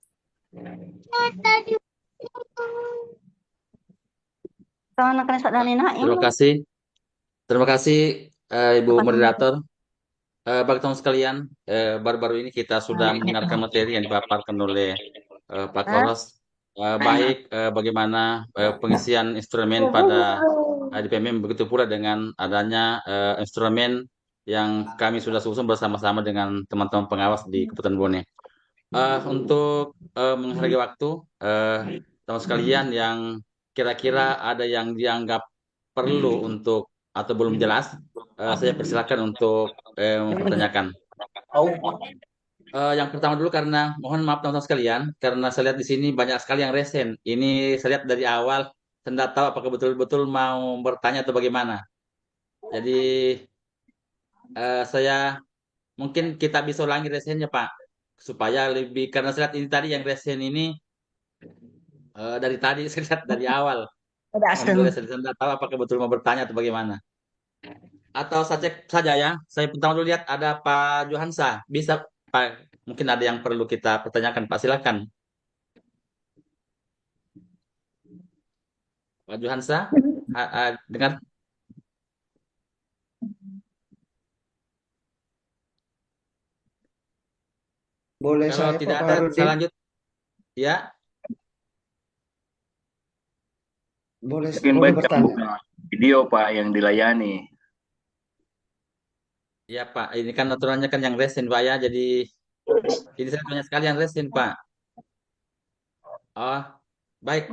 Terima kasih Ibu Moderator. Bagi teman sekalian, baru-baru ini kita sudah mendengarkan materi yang dipaparkan oleh Pak Koros, baik bagaimana pengisian instrumen pada di PMM, begitu pula dengan adanya instrumen yang kami sudah susun bersama-sama dengan teman-teman pengawas di Kabupaten Bone. Untuk menghargai waktu, teman sekalian yang kira-kira ada yang dianggap perlu untuk atau belum jelas, saya persilakan untuk mempertanyakan. Yang pertama dulu, karena mohon maaf teman-teman sekalian, karena saya lihat di sini banyak sekali yang resen. Ini saya lihat dari awal, saya tidak tahu apakah betul-betul mau bertanya atau bagaimana. Jadi saya mungkin kita bisa ulangi resennya Pak, supaya lebih, karena saya lihat ini tadi yang resen ini dari tadi saya lihat dari awal. Saya tidak tahu apakah betul mau bertanya atau bagaimana. Atau saya cek saja ya. Saya pertama dulu lihat ada Pak Johansa. Bisa Pak, mungkin ada yang perlu kita pertanyakan Pak, silakan. Pak Johansa, dengar? Boleh Kalau saya tidak Pak ada, Baharudin? saya lanjut. Ya, Boleh Mungkin boleh baca bertanya. video Pak yang dilayani. ya Pak. Ini kan aturannya kan yang resen Pak ya. Jadi ini saya banyak sekali yang resen Pak. Oh, baik.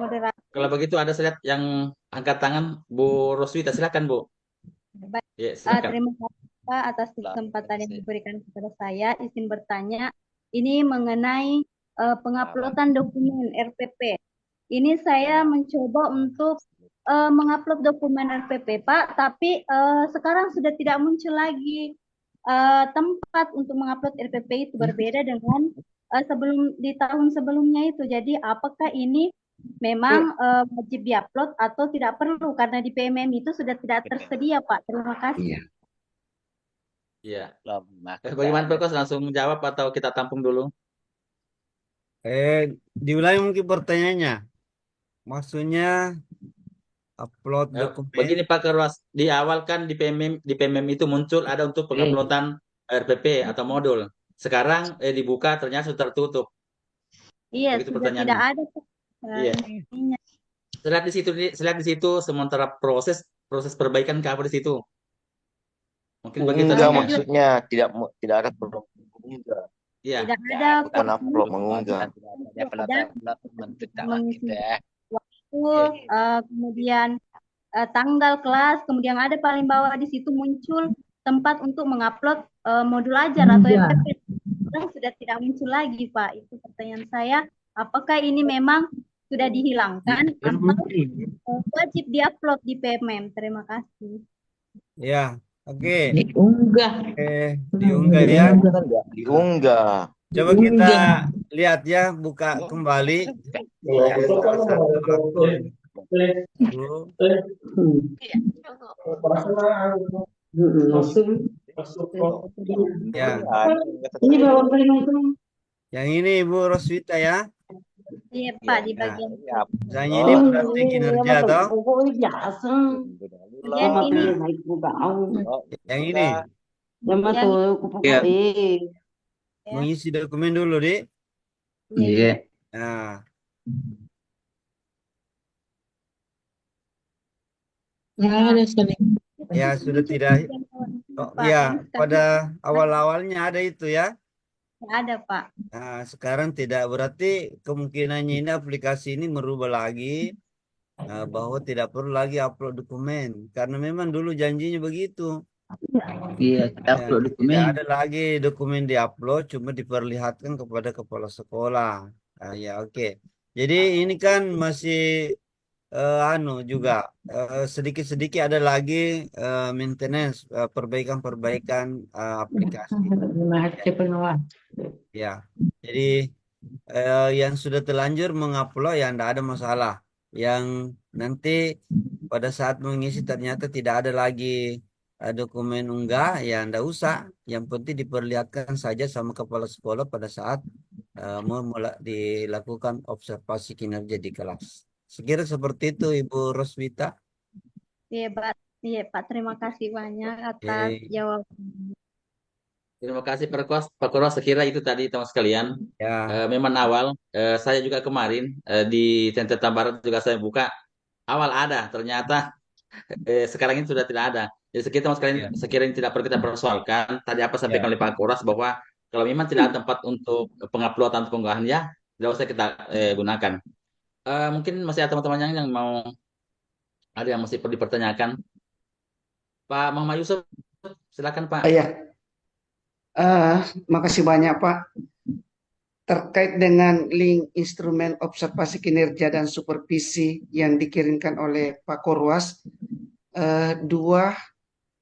Kalau begitu ada saya lihat yang angkat tangan, Bu Roswita, silakan Bu. Baik, Ya, silakan. terima kasih Pak atas kesempatan yang diberikan kepada saya. Izin bertanya, ini mengenai penguploadan dokumen RPP. Ini saya mencoba untuk mengupload dokumen RPP Pak, tapi sekarang sudah tidak muncul lagi tempat untuk mengupload RPP itu, berbeda dengan sebelum di tahun sebelumnya itu. Jadi apakah ini memang wajib diupload atau tidak perlu, karena di PMM itu sudah tidak tersedia Pak? Terima kasih. Iya. Bagaimana Pak Kos, langsung menjawab atau kita tampung dulu? Diulangi mungkin pertanyaannya. Maksudnya upload dokumen. Begini Pak Keros, di awal kan di PMM itu muncul ada untuk penguploadan RPP atau modul. Sekarang dibuka ternyata sudah tertutup. Iya, Begitu sudah tidak ada Pak. Iya. Saya lihat di situ sementara proses perbaikan ke apa di situ. Mungkin begitu. Enggak, maksudnya tidak ada perlu mengunggah. Iya. Tidak ada Bukan upload, mengunggah. Kemudian tanggal kelas, kemudian ada paling bawah di situ muncul tempat untuk mengupload modul ajar atau RPP. Sudah tidak muncul lagi Pak. Itu pertanyaan saya, apakah ini memang sudah dihilangkan atau wajib diupload di PMM? Terima kasih. Ya, oke. Diunggah. Diunggah ya. Diunggah. Coba kita lihat ya, buka kembali. Ya. Yang ini Ibu Roswita ya. Iya Pak, di bagian Misalnya ini berarti kinerja toh. Yang ini. Ya. Mengisi dokumen dulu, Dik. Iya. Nah. Ya, sudah tidak. Oh, ya, pada awal-awalnya ada itu ya. Ada Pak. Nah, sekarang tidak, berarti kemungkinannya ini aplikasi ini merubah lagi bahwa tidak perlu lagi upload dokumen, karena memang dulu janjinya begitu. Iya, kita upload dokumen. Tidak ada lagi dokumen diupload, cuma diperlihatkan kepada kepala sekolah. Ya, oke. Jadi ini kan masih anu juga sedikit-sedikit ada lagi maintenance, perbaikan-perbaikan aplikasi. Ya, jadi yang sudah terlanjur mengupload ya tidak ada masalah. Yang nanti pada saat mengisi ternyata tidak ada lagi dokumen unggah, ya tidak usah. Yang penting diperlihatkan saja sama kepala sekolah pada saat dilakukan observasi kinerja di kelas. Sekira seperti itu, Ibu Roswita. Iya, Pak. Iya, Pak. Terima kasih banyak atas Oke. jawabannya. Terima kasih Pak Kuros. Sekira itu tadi teman sekalian. Ya, Memang awal saya juga kemarin di Center Tambaran juga saya buka awal ada, ternyata sekarang ini sudah tidak ada. Jadi sekitar teman sekalian ya, sekiranya tidak perlu kita persoalkan. Tadi apa sampaikan ya. oleh Pak Kuros bahwa kalau memang tidak ada tempat untuk penguploadan atau pengunggahan ya, tidak usah kita gunakan. Mungkin masih ada teman-teman yang mau ada yang masih perlu dipertanyakan. Pak Muhammad Yusuf, silakan Pak. Iya, makasih banyak Pak. Terkait dengan link instrumen observasi kinerja dan supervisi yang dikirimkan oleh Pak Korwas, 2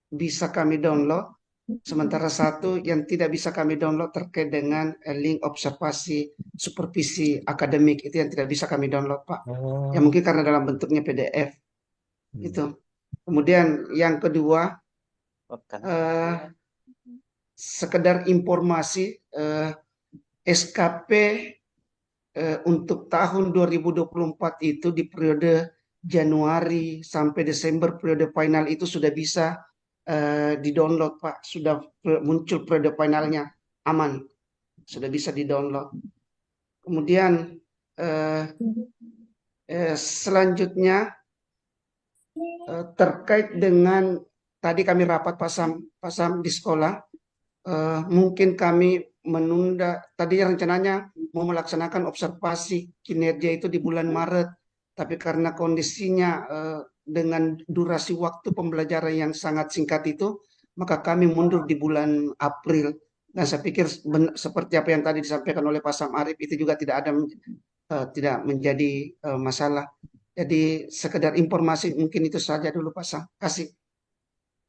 bisa kami download, sementara 1 yang tidak bisa kami download terkait dengan link observasi supervisi akademik itu yang tidak bisa kami download Pak. Ya Oh. mungkin karena dalam bentuknya PDF gitu. Kemudian yang kedua, sekedar informasi, SKP untuk tahun 2024 itu di periode Januari sampai Desember periode final itu sudah bisa di-download Pak, sudah muncul periode finalnya aman, sudah bisa di-download. Kemudian selanjutnya terkait dengan tadi kami rapat Pak Sam di sekolah, mungkin kami menunda, tadi rencananya mau melaksanakan observasi kinerja itu di bulan Maret, tapi karena kondisinya dengan durasi waktu pembelajaran yang sangat singkat itu, maka kami mundur di bulan April. Dan saya pikir seperti apa yang tadi disampaikan oleh Pak Sam Arif itu juga tidak tidak menjadi masalah. Jadi sekedar informasi mungkin itu saja dulu Pak Sam. Kasih.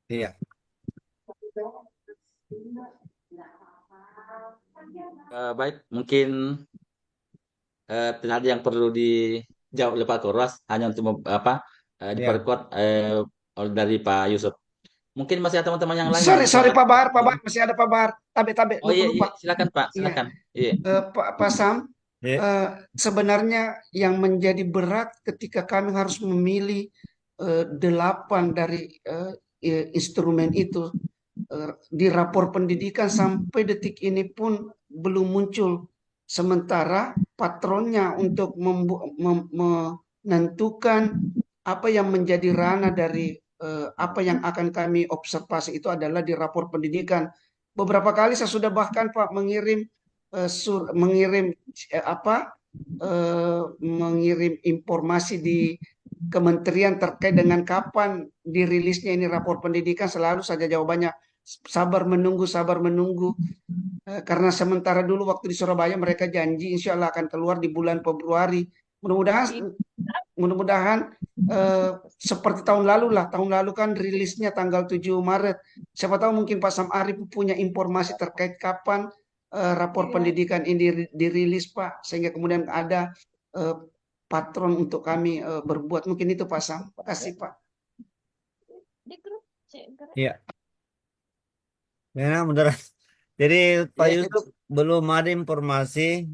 Iya. Baik, mungkin tidak ada yang perlu dijawab oleh Pak Korwas, hanya untuk diperkuat dari Pak Yusuf. Mungkin masih ada teman-teman yang lain. Sorry Pak Bahar, masih ada Pak Bahar. Tabe, Oh iya, silakan Pak, silakan. Iya. Pak Sam, sebenarnya yang menjadi berat ketika kami harus memilih 8 dari instrumen itu di rapor pendidikan sampai detik ini pun belum muncul. Sementara patronnya untuk menentukan apa yang menjadi ranah dari apa yang akan kami observasi itu adalah di rapor pendidikan. Beberapa kali saya sudah bahkan Pak mengirim mengirim informasi di kementerian terkait dengan kapan dirilisnya ini rapor pendidikan, selalu saja jawabannya sabar menunggu karena sementara dulu waktu di Surabaya mereka janji insya Allah akan keluar di bulan Februari. Mudah-mudahan seperti tahun lalu lah. Tahun lalu kan rilisnya tanggal 7 Maret. Siapa tahu mungkin Pak Sam Arif punya informasi terkait kapan rapor pendidikan ini dirilis Pak, sehingga kemudian ada patron untuk kami berbuat. Mungkin itu Pak Sam. Terima kasih Pak. Iya. Ya, benar. Jadi Pak Yusuf belum ada informasi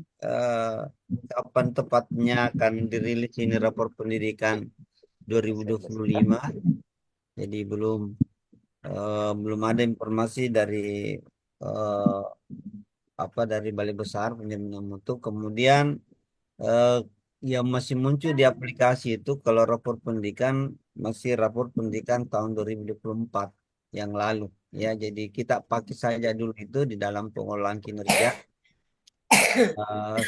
kapan tepatnya akan dirilis ini rapor pendidikan 2025. Jadi belum ada informasi dari dari Balai Besar Penjaminan Mutu. Kemudian yang masih muncul di aplikasi itu kalau rapor pendidikan masih rapor pendidikan tahun 2024 yang lalu. Ya, jadi kita pakai saja dulu itu di dalam pengolahan kinerja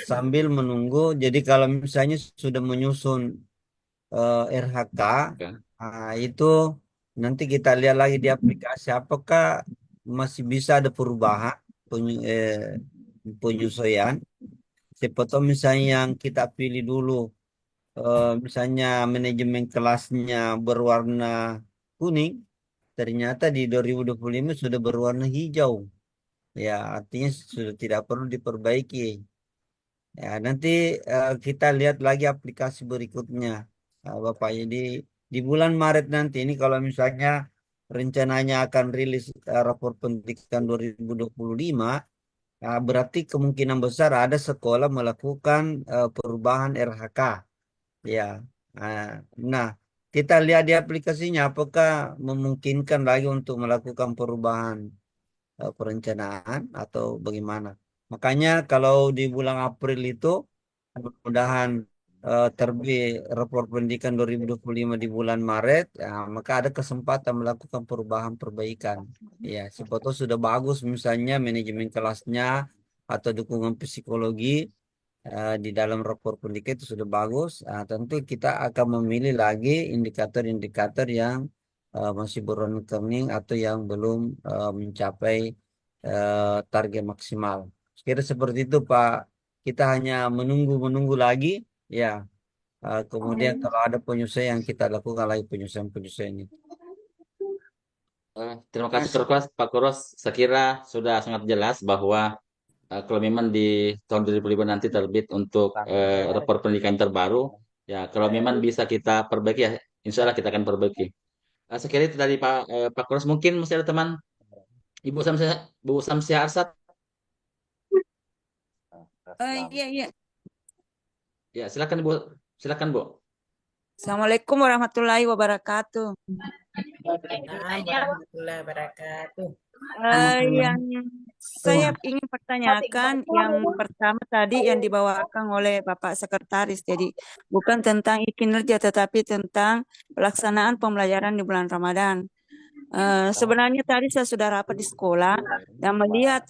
sambil menunggu. Jadi kalau misalnya sudah menyusun RHK, itu nanti kita lihat lagi di aplikasi apakah masih bisa ada perubahan penyesuaian. Siapa tahu misalnya yang kita pilih dulu misalnya manajemen kelasnya berwarna kuning, ternyata di 2025 sudah berwarna hijau. Ya, artinya sudah tidak perlu diperbaiki. Ya, nanti kita lihat lagi aplikasi berikutnya, Bapak. Di bulan Maret nanti ini kalau misalnya rencananya akan rilis rapor pendidikan 2025, berarti kemungkinan besar ada sekolah melakukan perubahan RHK. Ya, nah, nah, kita lihat di aplikasinya apakah memungkinkan lagi untuk melakukan perubahan perencanaan atau bagaimana. Makanya kalau di bulan April itu mudah-mudahan terbit rapor pendidikan 2025 di bulan Maret, ya, maka ada kesempatan melakukan perubahan perbaikan. Ya, siapa tahu sudah bagus misalnya manajemen kelasnya atau dukungan psikologi di dalam rapor pendidikan itu sudah bagus. Tentu kita akan memilih lagi indikator-indikator yang masih berwarna kuning atau yang belum mencapai target maksimal. Kira seperti itu, Pak. Kita hanya menunggu lagi, ya. Kemudian kalau ada penyesuaian kita lakukan lagi penyesuaian itu. Terima kasih Pak Kuros. Saya kira sudah sangat jelas bahwa kalau memang di tahun 2005 nanti terbit untuk rapor pendidikan terbaru, ya kalau memang bisa kita perbaiki, ya insya Allah kita akan perbaiki. Saya kira itu dari Pak Kuros. Mungkin masih ada teman Bu Samsia Arsat. Iya. Ya, silakan Bu. Silakan Bu. Assalamualaikum warahmatullahi wabarakatuh. Warahmatullahi wabarakatuh. Yang saya ingin pertanyakan yang pertama tadi yang dibawakan oleh Bapak Sekretaris, jadi bukan tentang kinerja tetapi tentang pelaksanaan pembelajaran di bulan Ramadan. Sebenarnya tadi saya sudah rapat di sekolah dan melihat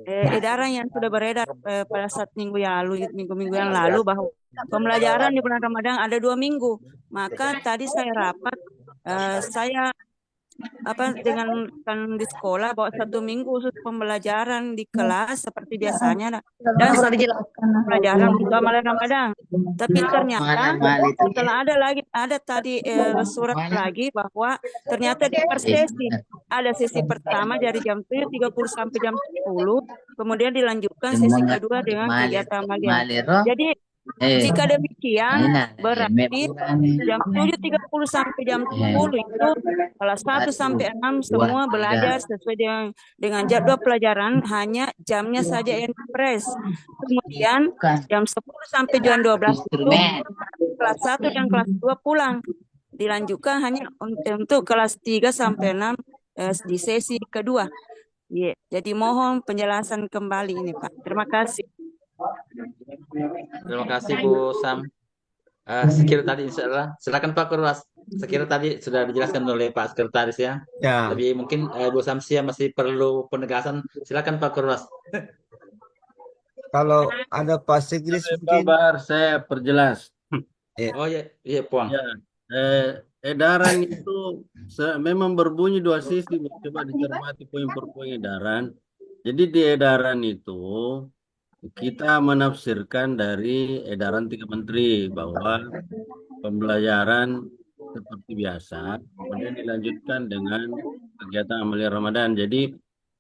edaran yang sudah beredar pada saat minggu yang lalu bahwa pembelajaran di bulan Ramadan ada 2 minggu. Maka tadi saya rapat, saya dengan di sekolah bahwa 1 minggu khusus pembelajaran di kelas seperti biasanya dan 1 pembelajaran untuk amalan Ramadan. Tapi ternyata setelah ada tadi surat lagi bahwa ternyata di per sesi ada sesi pertama dari jam 7.30 sampai jam 10, kemudian dilanjutkan sesi kedua dengan kegiatan amalan. Jadi jika demikian, berarti jam 7.30 sampai jam 10 itu kelas 1 sampai 6 semua belajar sesuai dengan jadwal pelajaran, hanya jamnya saja yang dipres. Kemudian jam 10 sampai jam 12 itu kelas 1 dan kelas 2 pulang. Dilanjutkan hanya untuk kelas 3 sampai 6 di sesi kedua. Jadi mohon penjelasan kembali ini, Pak. Terima kasih. Terima kasih Bu Sam. Sekira tadi insya Allah. Silakan Pak Kurwas. Sekira tadi sudah dijelaskan oleh Pak Sekretaris ya. Tapi mungkin Bu Samsia masih perlu penegasan. Silakan Pak Kurwas. Kalau ada Pak Sigris mungkin. Kabar saya perjelas. Oh iya Puang. Ya, edaran itu memang berbunyi 2 sisi. Coba dicermati poin per poin edaran. Jadi di edaran itu kita menafsirkan dari edaran 3 menteri bahwa pembelajaran seperti biasa, kemudian dilanjutkan dengan kegiatan amalia Ramadan. Jadi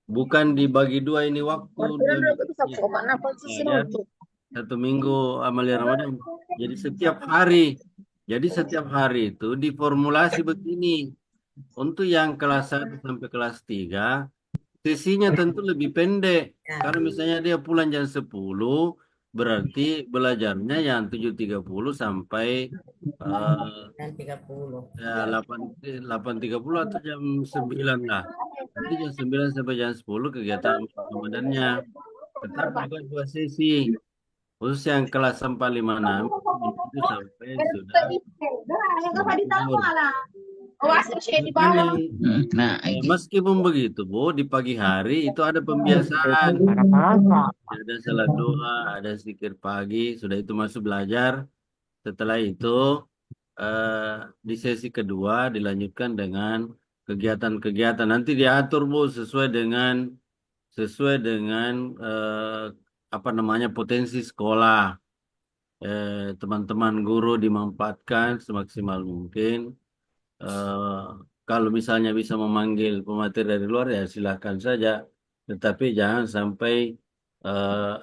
bukan dibagi 2 ini waktu. 1 minggu amalia Ramadan. Jadi setiap hari. Itu diformulasi begini. Untuk yang kelas 1 sampai kelas 3, sesinya tentu lebih pendek. Karena misalnya dia pulang jam 10, berarti belajarnya yang 7.30 sampai 8.30 atau jam 9 lah. Nanti jam 9 sampai jam 10 kegiatan Ramadannya. Tetap juga 2 sesi. Khusus yang kelas 456 itu sampai sudah meskipun begitu Bu, di pagi hari itu ada pembiasaan, ada salat doa, ada zikir pagi, sudah itu masuk belajar. Setelah itu di sesi kedua dilanjutkan dengan kegiatan-kegiatan. Nanti diatur Bu sesuai dengan potensi sekolah. teman-teman guru dimanfaatkan semaksimal mungkin. Kalau misalnya bisa memanggil pemateri dari luar ya silakan saja, tetapi jangan sampai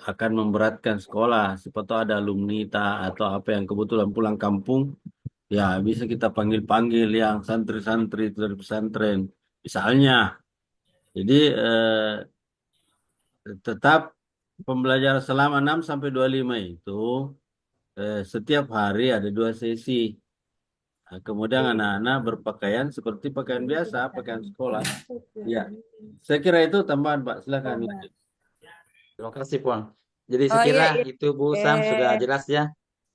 akan memberatkan sekolah. Siapa tahu ada alumni atau apa yang kebetulan pulang kampung, ya bisa kita panggil-panggil yang santri-santri itu dari pesantren, misalnya. Jadi tetap pembelajaran selama 6 sampai 25 itu setiap hari ada 2 sesi. Nah, kemudian anak-anak berpakaian seperti pakaian biasa, pakaian sekolah. Ya, saya kira itu tambahan, Pak. Silakan. Terima kasih, Puan. Jadi Oh iya, sekira iya. itu Bu Sam sudah jelas ya.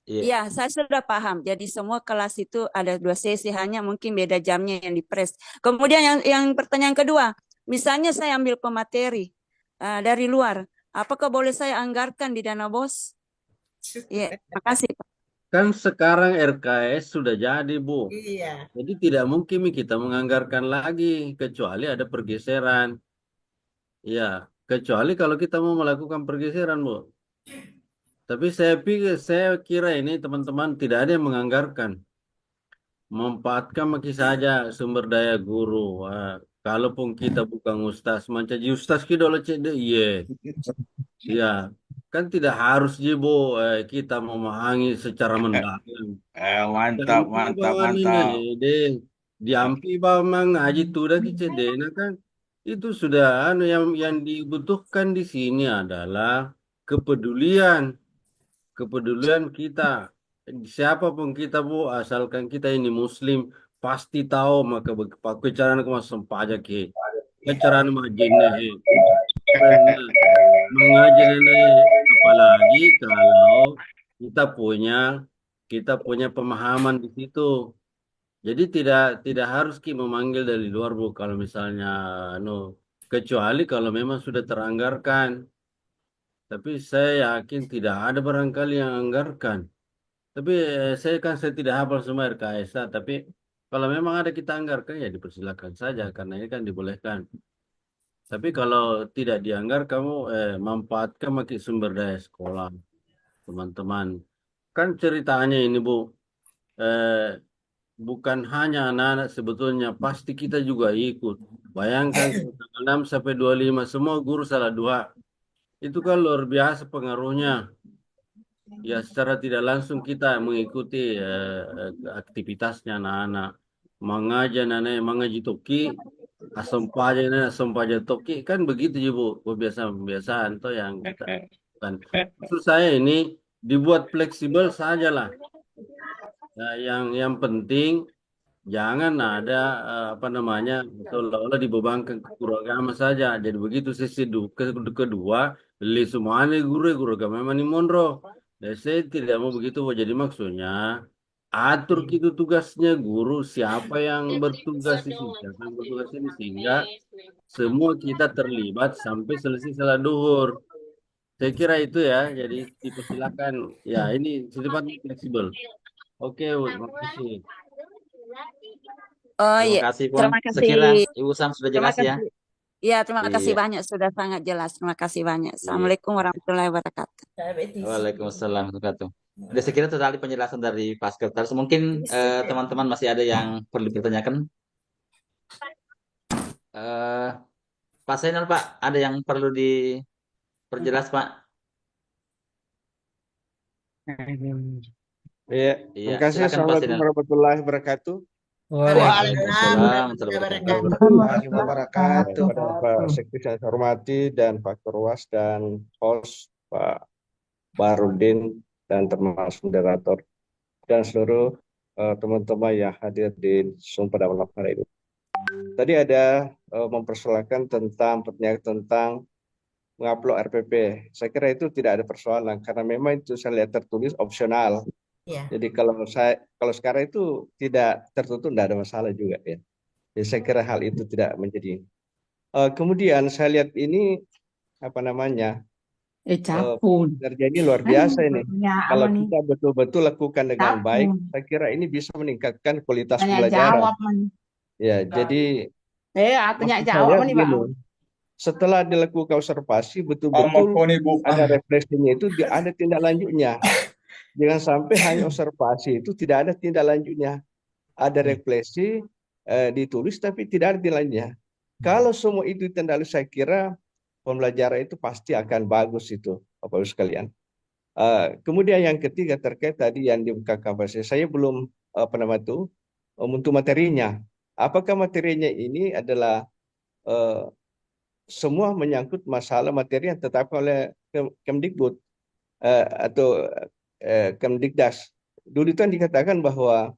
Iya. Ya, saya sudah paham. Jadi semua kelas itu ada 2 sesi, hanya mungkin beda jamnya yang dipres. Kemudian yang pertanyaan kedua, misalnya saya ambil pemateri dari luar, apakah boleh saya anggarkan di dana BOS? Iya, makasih, Pak. Kan sekarang RKS sudah jadi, Bu. Iya. Jadi tidak mungkin kita menganggarkan lagi, kecuali ada pergeseran. Ya, kecuali kalau kita mau melakukan pergeseran, Bu. Tapi saya kira ini teman-teman tidak ada yang menganggarkan. Memanfaatkan makin saja sumber daya guru. Kalaupun kita bukan ustaz, macam ustaz kita oleh cek deh, iya. Ya, kan tidak harus jibo kita memahami secara mendalam. Mantap, Diampi mantap, bawah mantap. diampi bawah ngaji tuh dah kita deh, kan itu sudah yang dibutuhkan di sini adalah kepedulian kita. Siapapun kita, Bu, asalkan kita ini Muslim, pasti tahu maka kecaraan aku masuk pajak ke kecaraan majinnya mengajar ini, apalagi kalau kita punya pemahaman di situ. Jadi tidak harus memanggil dari luar, Bu, kalau misalnya kecuali kalau memang sudah teranggarkan. Tapi saya yakin tidak ada barangkali yang anggarkan. Tapi saya tidak hafal semua RKSA, tapi kalau memang ada kita anggarkan ya dipersilakan saja karena ini kan dibolehkan. Tapi kalau tidak dianggar, kamu manfaatkan pakai sumber daya sekolah, teman-teman. Kan ceritanya ini, Bu, bukan hanya anak-anak sebetulnya, pasti kita juga ikut. Bayangkan 6 sampai 25 semua guru salah 2. Itu kan luar biasa pengaruhnya. Ya, secara tidak langsung kita mengikuti aktivitasnya anak-anak. Mengaji toki, asam paja toki, kan begitu ya, Bu, kebiasaan-kebiasaan toh yang kita kan. Maksud saya ini dibuat fleksibel sajalah. Nah, yang penting jangan ada seolah-olah dibebankan ke guru agama saja. Jadi begitu sesi kedua, li semuanya guru agama memang ini mondro. Dan saya tidak mau begitu. Jadi maksudnya atur gitu tugasnya guru, siapa yang bertugas di sini, siapa yang bertugas ini, sehingga semua kita terlibat sampai selesai salat duhur. Saya kira itu ya. Jadi dipersilakan. Ya, ini sifatnya fleksibel. Oke, Bu, terima kasih. Oh Terima iya, kasih, Puan. terima kasih. Sekira Ibu Sam sudah Terima jelas ya. kasih. Ya, terima kasih Iya. banyak, sudah sangat jelas. Terima kasih banyak. Iya. Assalamualaikum warahmatullahi wabarakatuh. Waalaikumsalam warahmatullahi wabarakatuh. Udah sekira tadi penjelasan dari Pak Sekretaris. Mungkin teman-teman masih ada yang perlu dipertanyakan. Pak Zainal, Pak, ada yang perlu diperjelas, Pak? Iya, Iya, terima kasih. silakan Pak Assalamualaikum Zainal. warahmatullahi wabarakatuh. Waalaikumsalam warahmatullahi Warahmatullahi wabarakatuh. Kepada Pak Sekretariat yang saya hormati dan Pak Perwas dan host Pak Barudin dan termasuk moderator dan seluruh teman-teman yang hadir di Zoom pada malam hari ini. Tadi ada mempersoalkan pertanyaan tentang mengupload RPP. Saya kira itu tidak ada persoalan karena memang itu saya lihat tertulis opsional. Iya. Jadi kalau sekarang itu tidak tertutup, tidak ada masalah juga ya. Jadi saya kira hal itu tidak menjadi. Kemudian saya lihat ini kinerja ini luar biasa ini. Kalau kita betul-betul lakukan dengan baik, saya kira ini bisa meningkatkan kualitas pembelajaran. Ya, jadi setelah dilakukan observasi betul-betul ada refleksinya itu, ada tindak lanjutnya. Jangan sampai hanya observasi itu tidak ada tindak lanjutnya. Ada refleksi, ditulis tapi tidak ada tindak lanjutnya. Kalau semua itu ditindaklanjuti, saya kira pembelajaran itu pasti akan bagus itu, Bapak Ibu sekalian. Kemudian yang ketiga terkait tadi yang dibuka kapasitas, saya belum untuk materinya. Apakah materinya ini adalah semua menyangkut masalah materi yang ditetapkan oleh Kemdikbud atau Kemdikdas. Dulu itu kan dikatakan bahwa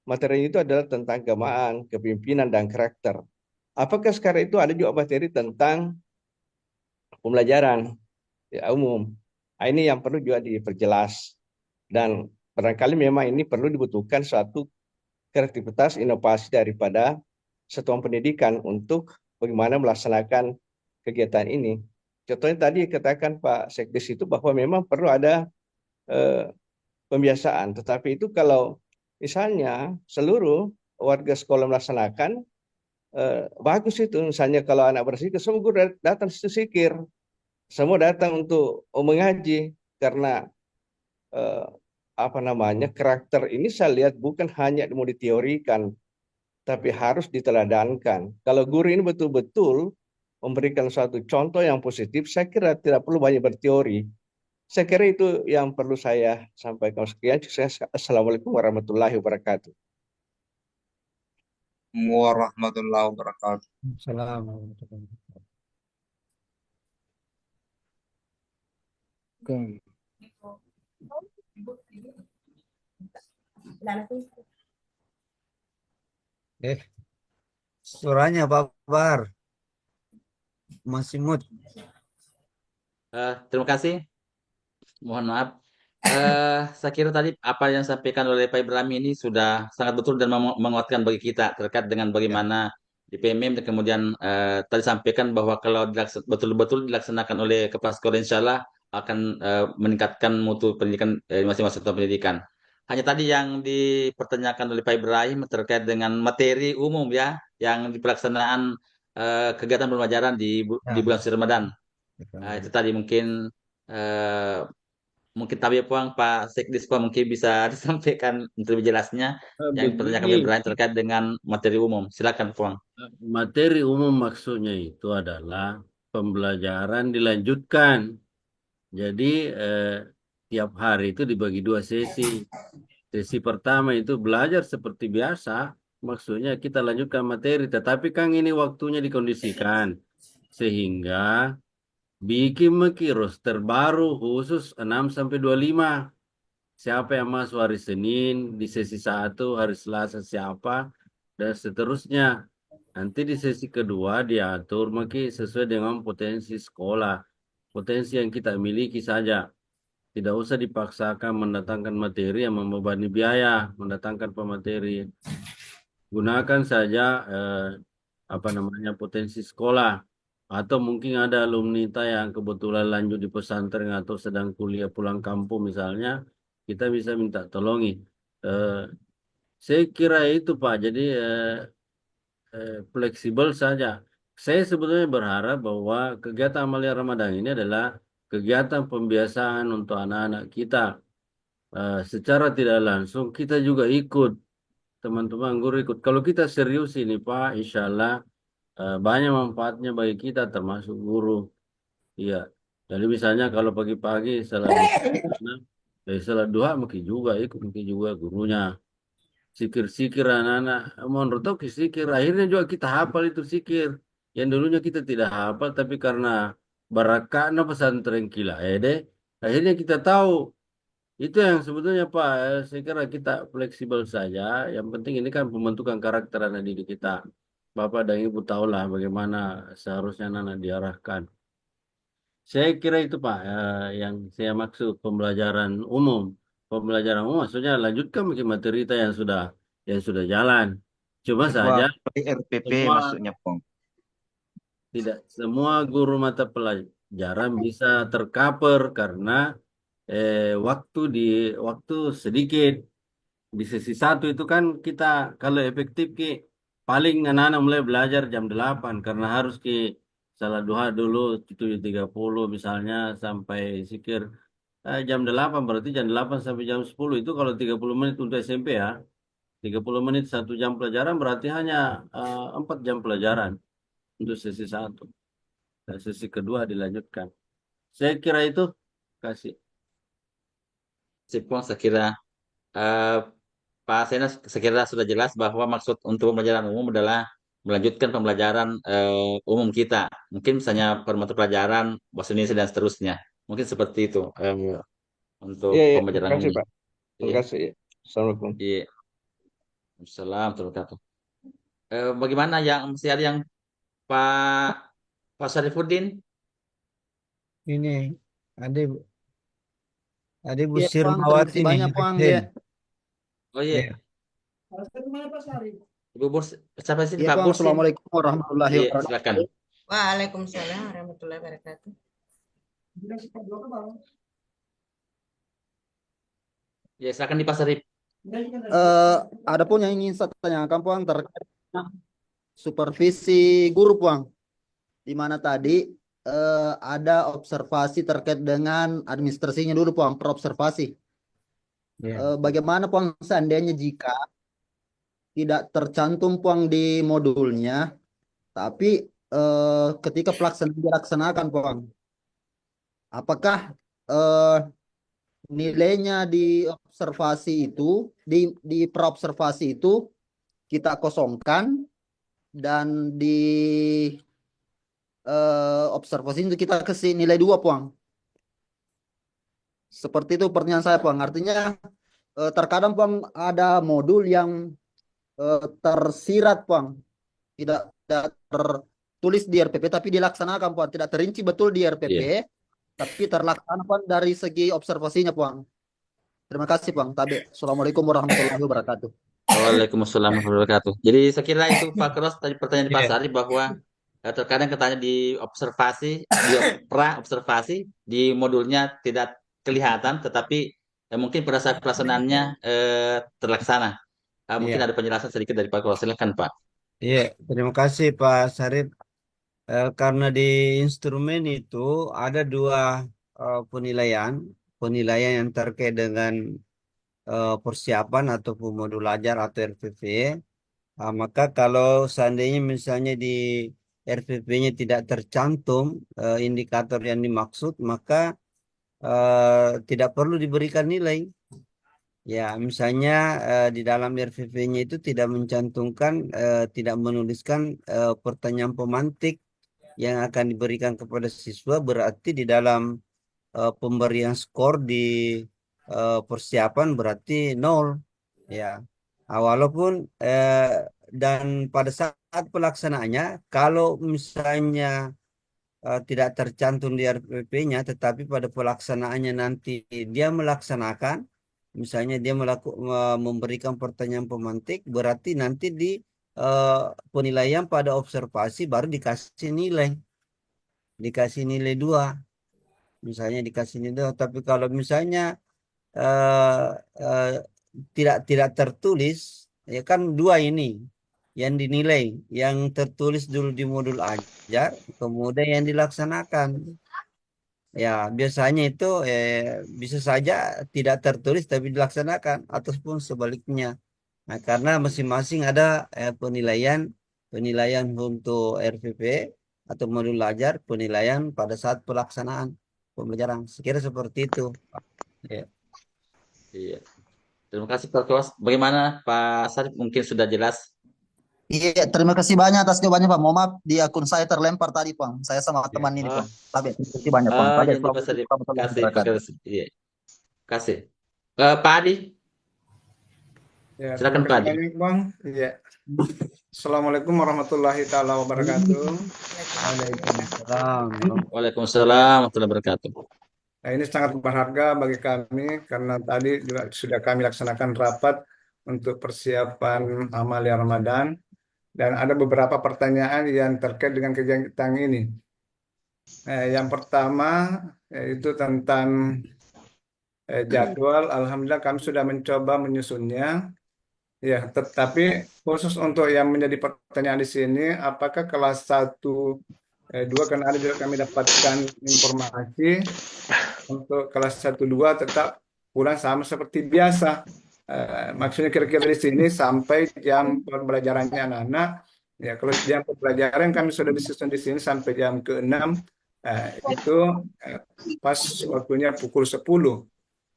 materi itu adalah tentang keagamaan, kepemimpinan, dan karakter. Apakah sekarang itu ada juga materi tentang pembelajaran umum? Nah, ini yang perlu juga diperjelas. Dan barangkali memang ini perlu dibutuhkan suatu kreativitas inovasi daripada satuan pendidikan untuk bagaimana melaksanakan kegiatan ini. Contohnya tadi katakan Pak Sekdes itu bahwa memang perlu ada pembiasaan. Tetapi itu kalau misalnya seluruh warga sekolah melaksanakan, bagus itu. Misalnya kalau anak bersikir, semua guru datang situ sikir. Semua datang untuk mengaji. Karena karakter ini saya lihat bukan hanya mau diteorikan, tapi harus diteladankan. Kalau guru ini betul-betul memberikan suatu contoh yang positif, saya kira tidak perlu banyak berteori. Saya kira itu yang perlu saya sampaikan. Sekian. Assalamualaikum warahmatullahi wabarakatuh. Warahmatullahi wabarakatuh. Assalamualaikum. Oke. Suaranya Pak Bar masih mute. Terima kasih. Mohon maaf. Saya kira tadi apa yang disampaikan oleh Pak Ibrahim ini sudah sangat betul dan menguatkan bagi kita terkait dengan bagaimana di PMM dan kemudian tadi sampaikan bahwa kalau betul-betul dilaksanakan oleh kepala sekolah insya Allah akan meningkatkan mutu pendidikan masing-masing satuan pendidikan. Hanya tadi yang dipertanyakan oleh Pak Ibrahim terkait dengan materi umum ya yang di pelaksanaan kegiatan pembelajaran di bulan suci Ramadan. Itu tadi mungkin tapi Pak Sekdis mungkin bisa disampaikan untuk lebih jelasnya yang pertanyaan kami berani terkait dengan materi umum. Silakan Puang. Materi umum maksudnya itu adalah pembelajaran dilanjutkan. Jadi tiap hari itu dibagi 2 sesi. Sesi pertama itu belajar seperti biasa, maksudnya kita lanjutkan materi, tetapi kan ini waktunya dikondisikan sehingga bikin roster baru khusus 6-25. Siapa yang masuk hari Senin di sesi 1, hari Selasa siapa, dan seterusnya. Nanti di sesi kedua diatur sesuai dengan potensi sekolah, potensi yang kita miliki saja. Tidak usah dipaksakan mendatangkan materi yang membebani biaya, mendatangkan pemateri. Gunakan saja potensi sekolah. Atau mungkin ada alumni yang kebetulan lanjut di pesantren atau sedang kuliah pulang kampung misalnya, kita bisa minta tolongi. Saya kira itu Pak, jadi fleksibel saja. Saya sebetulnya berharap bahwa kegiatan Amalia Ramadan ini adalah kegiatan pembiasaan untuk anak-anak kita. Secara tidak langsung kita juga ikut, teman-teman guru ikut. Kalau kita serius ini Pak, insya Allah banyak manfaatnya bagi kita termasuk guru. Iya. Jadi misalnya kalau pagi-pagi salat duha mungkin juga ikut, mungkin juga gurunya. Sikir-sikir anak-anak. Menurut aku sikir. Akhirnya juga kita hafal itu sikir. Yang dulunya kita tidak hafal, tapi karena barakahnya pesantren Kilah akhirnya kita tahu. Itu yang sebetulnya Pak, saya kira kita fleksibel saja. Yang penting ini kan pembentukan karakter anak didik kita. Bapak dan Ibu tahulah bagaimana seharusnya anak diarahkan. Saya kira itu Pak, yang saya maksud pembelajaran umum. Pembelajaran umum maksudnya lanjutkan mungkin materi kita yang sudah jalan. Cuma saja RPP maksudnya Pong. tidak semua guru mata pelajaran bisa tercover karena waktu sedikit. Di sesi 1 itu kan kita kalau efektif paling anak-anak mulai belajar jam 8 karena harus salat duha dulu 7.30 misalnya sampai zikir jam 8, berarti jam 8 sampai jam 10 itu kalau 30 menit untuk SMP ya. 30 menit 1 jam pelajaran berarti hanya 4 jam pelajaran untuk sesi 1. Dan sesi kedua dilanjutkan. Saya kira itu. Kasih. Sipong, saya kira Pak Sena sekira sudah jelas bahwa maksud untuk pembelajaran umum adalah melanjutkan pembelajaran umum kita. Mungkin misalnya per mata pelajaran bahasa Indonesia dan seterusnya. Mungkin seperti itu untuk Iya, iya. pembelajaran Terima kasih, umum. Pak. Terima Iya. kasih. Assalamualaikum. Iya. Assalamualaikum warahmatullahi wabarakatuh. Bagaimana yang masih ada yang Pak Syarifuddin? Ini ada Bu Iya, Puang. Terima Sirmawati kasih nih. banyak, Puang. Hussein. Ya. Oh iya, Iya. Ibu Bos, siapa sih Iya, Pak Puang. Bursin? Assalamualaikum warahmatullahi Iya, wabarakatuh. silakan. Waalaikumsalam warahmatullahi wabarakatuh. Ya, silakan di Pak Syarif. Ada pun yang ingin saya tanyakan, Puang, terkait dengan supervisi guru, Puang. Di mana tadi ada observasi terkait dengan administrasinya dulu, Puang, perobservasi. Iya. Bagaimana, Puang, seandainya jika tidak tercantum, Puang, di modulnya, tapi ketika pelaksanaan dilaksanakan, Puang, apakah nilainya di observasi itu, di perobservasi itu kita kosongkan dan di observasi itu kita kasih nilai 2, Puang. Seperti itu pertanyaan saya, Puang. Artinya terkadang, Puang, ada modul yang tersirat, Puang, tidak tertulis di RPP tapi dilaksanakan, Puang, tidak terinci betul di RPP. Iya. Tapi terlaksana, Puang, dari segi observasinya, Puang. Terima kasih, Puang. Tabe. Assalamualaikum warahmatullahi wabarakatuh. Waalaikumsalam warahmatullahi wabarakatuh. Jadi saya kira itu Pak Kros tadi pertanyaan Pak Iya. Syarif bahwa terkadang katanya di observasi, di pra-observasi di modulnya tidak kelihatan, tetapi mungkin pada saat pelaksanaannya terlaksana. Mungkin Iya. ada penjelasan sedikit dari Pak Kros. Silakan Pak. Iya, terima kasih Pak Sarip. Karena di instrumen itu ada 2 penilaian yang terkait dengan persiapan ataupun modul ajar atau RPP. Maka kalau seandainya misalnya di RPP-nya tidak tercantum indikator yang dimaksud, maka tidak perlu diberikan nilai. Ya, misalnya di dalam RPP-nya itu tidak mencantumkan, tidak menuliskan pertanyaan pemantik yang akan diberikan kepada siswa, berarti di dalam pemberian skor di persiapan berarti 0. Ya, walaupun dan pada saat pelaksanaannya, kalau misalnya tidak tercantum di RPP-nya, tetapi pada pelaksanaannya nanti dia melaksanakan, misalnya dia memberikan pertanyaan pemantik, berarti nanti di penilaian pada observasi baru dikasih nilai 2, misalnya dikasih nilai 2. Tapi kalau misalnya tidak tertulis, ya kan 2 ini yang dinilai, yang tertulis dulu di modul ajar, kemudian yang dilaksanakan. Ya, biasanya itu bisa saja tidak tertulis tapi dilaksanakan, ataupun sebaliknya. Nah, karena masing-masing ada penilaian untuk RPP atau modul ajar, penilaian pada saat pelaksanaan pembelajaran. Sekira seperti itu. Ya. Iya. Terima kasih Pak Kros. Bagaimana Pak Syarif, mungkin sudah jelas? Iya, terima kasih banyak atas jawabannya, Pak. Mohon maaf, di akun saya terlempar tadi, Bang. Saya sama teman ini, Bang. Tabe, terima kasih banyak, Bang. Tabe, Janji Pak Syarif. Kasih, Pak wabarakatuh. Kros. Iya. Kasih. Pak Adi, Ya, silakan terima Pak kasih Adi. banyak, Bang. Iya. Assalamualaikum warahmatullahi taala wabarakatuh. Waalaikumsalam. Waalaikumsalam warahmatullahi wabarakatuh. Nah, ini sangat berharga bagi kami karena tadi juga sudah kami laksanakan rapat untuk persiapan Amalia Ramadan dan ada beberapa pertanyaan yang terkait dengan kegiatan ini. Yang pertama yaitu tentang jadwal. Alhamdulillah kami sudah mencoba menyusunnya. Ya, tetapi khusus untuk yang menjadi pertanyaan di sini, apakah kelas 1, 2, karena ada juga kami dapatkan informasi untuk kelas 1-2 tetap pulang sama seperti biasa. Maksudnya kira-kira di sini sampai jam pembelajarannya anak-anak. Ya, kalau jam pembelajaran kami sudah disusun di sini sampai jam ke-6. Itu pas waktunya pukul 10.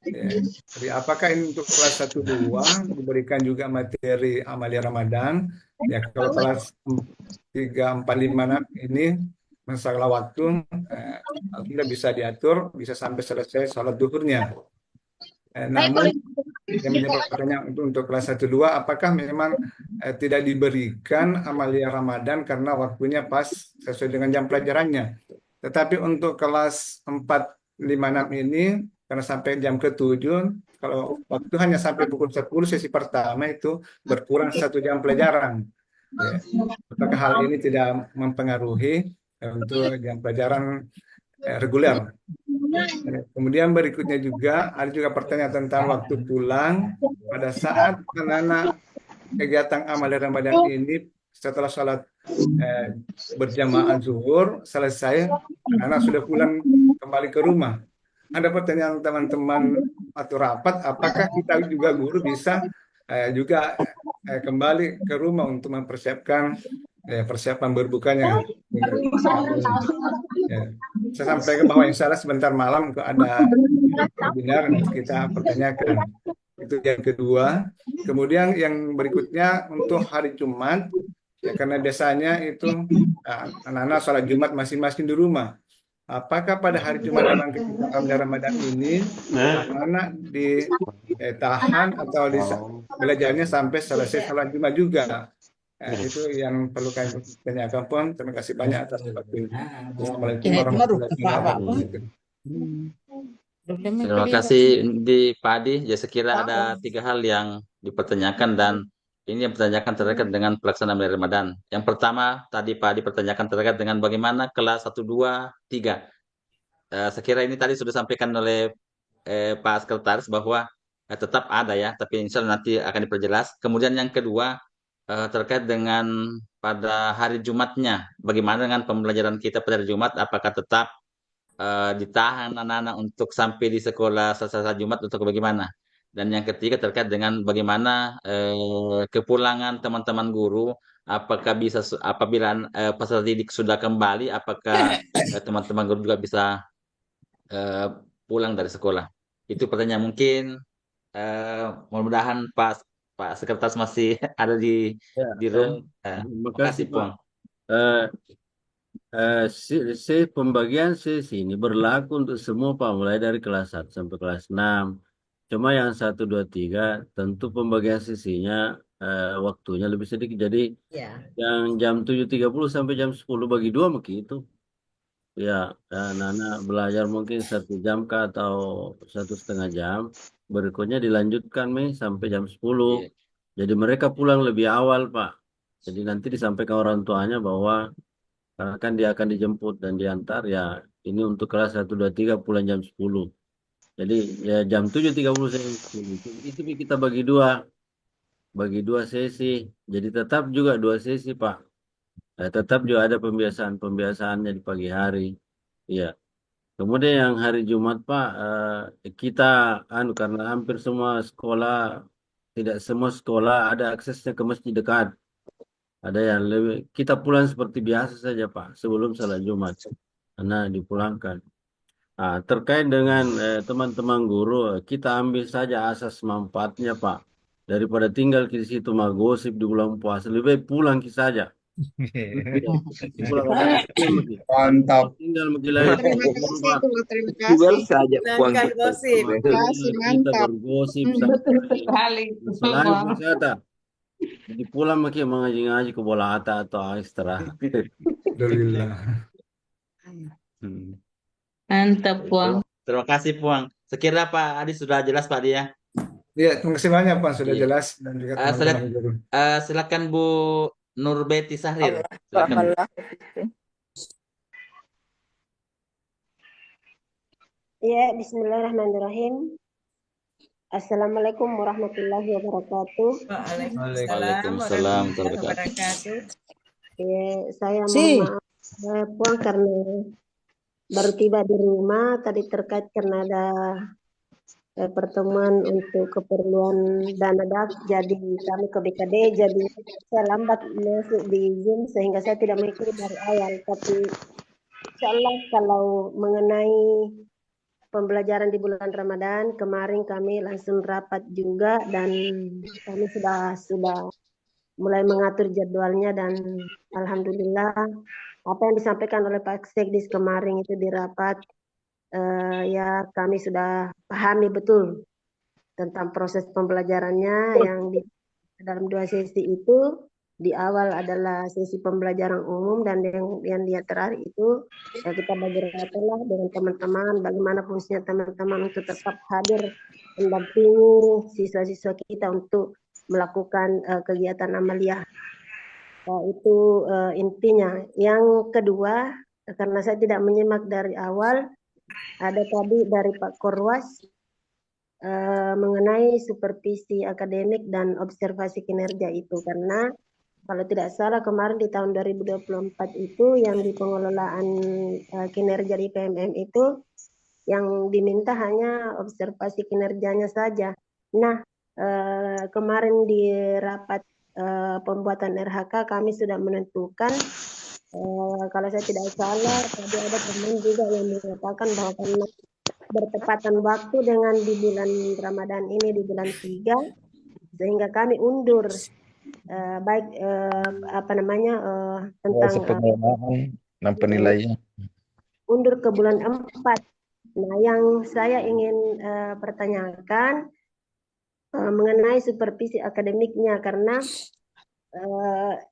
Ya. Jadi apakah ini untuk kelas 1-2 diberikan juga materi amalia Ramadan? Ya, kalau kelas 3, 4, 5, 6 ini masalah waktu sudah bisa diatur, bisa sampai selesai sholat duhurnya. Namun yang menjadi pertanyaan untuk kelas 1-2, apakah memang tidak diberikan amalia Ramadan karena waktunya pas sesuai dengan jam pelajarannya? Tetapi untuk kelas 4, 5, 6 ini karena sampai jam ke-7, kalau waktu hanya sampai pukul 10 sesi pertama itu berkurang 1 jam pelajaran. Ya. Apakah hal ini tidak mempengaruhi untuk jam pelajaran reguler? Kemudian berikutnya juga ada juga pertanyaan tentang waktu pulang pada saat anak-anak kegiatan amal Ramadan ini setelah sholat berjamaah zuhur selesai, anak-anak sudah pulang kembali ke rumah. Ada pertanyaan teman-teman atau rapat, apakah kita juga guru bisa juga kembali ke rumah untuk mempersiapkan persiapan berbukanya. Ya. Saya sampaikan bahwa insya Allah sebentar malam ada webinar yang kita pertanyakan. Itu yang kedua. Kemudian yang berikutnya untuk hari Jumat, ya karena biasanya itu anak-anak sholat Jumat masing-masing di rumah. Apakah pada hari Jumat memang ketika Ramadan ini anak ditahan atau belajarnya sampai selesai sholat Jumat juga? Itu yang perlu kami tanyakan pun. Terima kasih banyak atas waktu. Assalamualaikum warahmatullahi wabarakatuh. Terima kasih di Pak Adi. Ya, sekira ada 3 hal yang dipertanyakan dan ini yang dipertanyakan terkait dengan pelaksanaan bulan Ramadan. Yang pertama tadi Pak Adi pertanyakan terkait dengan bagaimana kelas 1, 2, 3. Sekira ini tadi sudah disampaikan oleh Pak Sekretaris bahwa tetap ada ya, tapi insya Allah nanti akan diperjelas. Kemudian yang kedua terkait dengan pada hari Jumatnya, bagaimana dengan pembelajaran kita pada hari Jumat, apakah tetap ditahan anak-anak untuk sampai di sekolah selesai Jumat untuk bagaimana? Dan yang ketiga terkait dengan bagaimana kepulangan teman-teman guru, apakah bisa apabila peserta didik sudah kembali, apakah teman-teman guru juga bisa pulang dari sekolah? Itu pertanyaan mungkin. Mudah-mudahan Pak Sekretaris masih ada di room. Terima kasih Pak. Pembagian sesi ini berlaku untuk semua Pak, mulai dari kelas 1 sampai kelas 6. Cuma yang 1, 2, 3 tentu pembagian sesinya waktunya lebih sedikit. Jadi yang jam 7.30 sampai jam 10 bagi 2 begitu. Ya, anak-anak belajar mungkin 1 jam kah atau 1,5 jam. Berikutnya dilanjutkan sampai jam 10. Jadi mereka pulang lebih awal Pak. Jadi nanti disampaikan orang tuanya bahwa karena kan dia akan dijemput dan diantar, ya ini untuk kelas 1, 2, 3 pulang jam 10. Jadi ya jam 7.30 sampai jam 10. Itu kita bagi 2. Bagi 2 sesi. Jadi tetap juga 2 sesi Pak. Tetap juga ada pembiasaannya di pagi hari. Ya. Kemudian yang hari Jumat Pak, kita karena hampir semua sekolah, tidak semua sekolah ada aksesnya ke masjid dekat. Ada yang lebih, kita pulang seperti biasa saja Pak, sebelum salat Jumat, karena dipulangkan. Terkait dengan teman-teman guru, kita ambil saja asas manfaatnya Pak. Daripada tinggal di situ gosip di bulan puasa, lebih baik pulang saja. Mantap. Tinggal Terima kasih saja gosip. kita bergosip sekali. selain wisata. Jadi pulang mengaji-ngaji ke bola atau istirahat. Alhamdulillah. Mantap Puang. Terima kasih Puang. Sekira Pak Adi sudah jelas Pak Adi ya. Iya, terima kasih banyak Pak, sudah jelas dan juga teman-teman guru. Silakan Bu Nurbeti Sahrir. Silakan. Ya, bismillahirrahmanirrahim. Assalamualaikum warahmatullahi wabarakatuh. Waalaikumsalam warahmatullahi wabarakatuh. Ya, saya mohon maaf Puan karena baru tiba di rumah tadi terkait karena ada pertemuan untuk keperluan dana dak, jadi kami ke BKD, jadi saya lambat masuk di Zoom sehingga saya tidak mengikuti dari awal. Tapi insya Allah kalau mengenai pembelajaran di bulan Ramadan, kemarin kami langsung rapat juga dan kami sudah mulai mengatur jadwalnya dan alhamdulillah apa yang disampaikan oleh Pak Sekdis kemarin itu di rapat ya kami sudah pahami betul tentang proses pembelajarannya yang di dalam 2 sesi itu. Di awal adalah sesi pembelajaran umum dan yang dia terakhir itu ya kita bagi rata lah dengan teman-teman bagaimana fungsinya teman-teman untuk tetap hadir mendampingi siswa-siswa kita untuk melakukan kegiatan amaliyah. Itu intinya. Yang kedua, karena saya tidak menyimak dari awal, ada tadi dari Pak Korwas mengenai supervisi akademik dan observasi kinerja itu, karena kalau tidak salah kemarin di tahun 2024 itu yang di pengelolaan kinerja di PMM itu yang diminta hanya observasi kinerjanya saja. Nah, kemarin di rapat pembuatan RHK kami sudah menentukan kalau saya tidak salah tadi ada teman juga yang mengatakan bahwa karena bertepatan waktu dengan di bulan Ramadan ini di bulan 3 sehingga kami undur baik tentang pengelolaan dan penilaian undur ke bulan 4. Nah, yang saya ingin pertanyakan mengenai supervisi akademiknya karena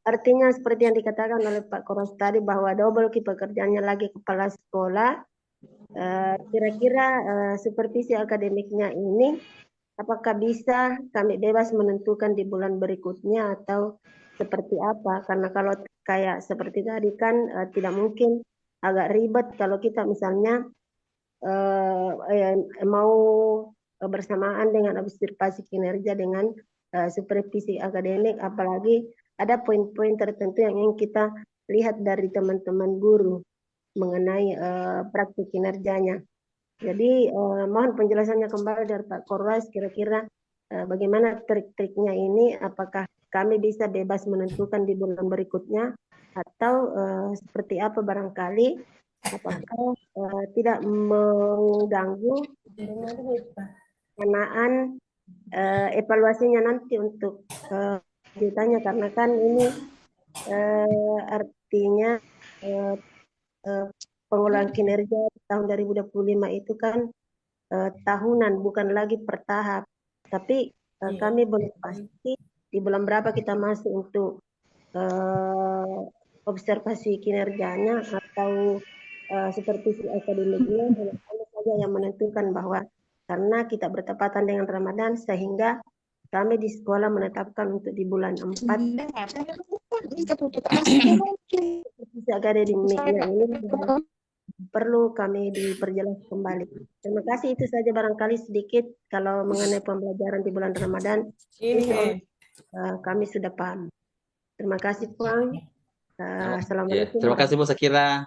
artinya seperti yang dikatakan oleh Pak Koros tadi bahwa double pekerjaannya lagi kepala sekolah. Kira-kira supervisi akademiknya ini apakah bisa kami bebas menentukan di bulan berikutnya atau seperti apa? Karena kalau kayak seperti tadi kan tidak mungkin, agak ribet kalau kita misalnya mau bersamaan dengan observasi kinerja dengan supervisi akademik, apalagi ada poin-poin tertentu yang ingin kita lihat dari teman-teman guru mengenai praktik kinerjanya. Jadi mohon penjelasannya kembali dari Pak Korwas, kira-kira bagaimana trik-triknya ini, apakah kami bisa bebas menentukan di bulan berikutnya atau seperti apa barangkali, apakah tidak mengganggu pengenaan evaluasinya nanti untuk ditanya, karena kan ini artinya pengelolaan kinerja tahun 2025 itu kan tahunan, bukan lagi per tahap. Tapi kami belum pasti di bulan berapa kita masuk untuk observasi kinerjanya atau supervisi akademiknya. Kami saja yang menentukan bahwa karena kita bertepatan dengan Ramadan sehingga kami di sekolah menetapkan untuk di bulan 4 supervisi akademiknya ini perlu kami diperjelas kembali. Terima kasih, itu saja barangkali sedikit kalau mengenai pembelajaran di bulan Ramadan. Kami sudah paham. Terima kasih, Puang. Assalamualaikum. Terima kasih Bu Sakira.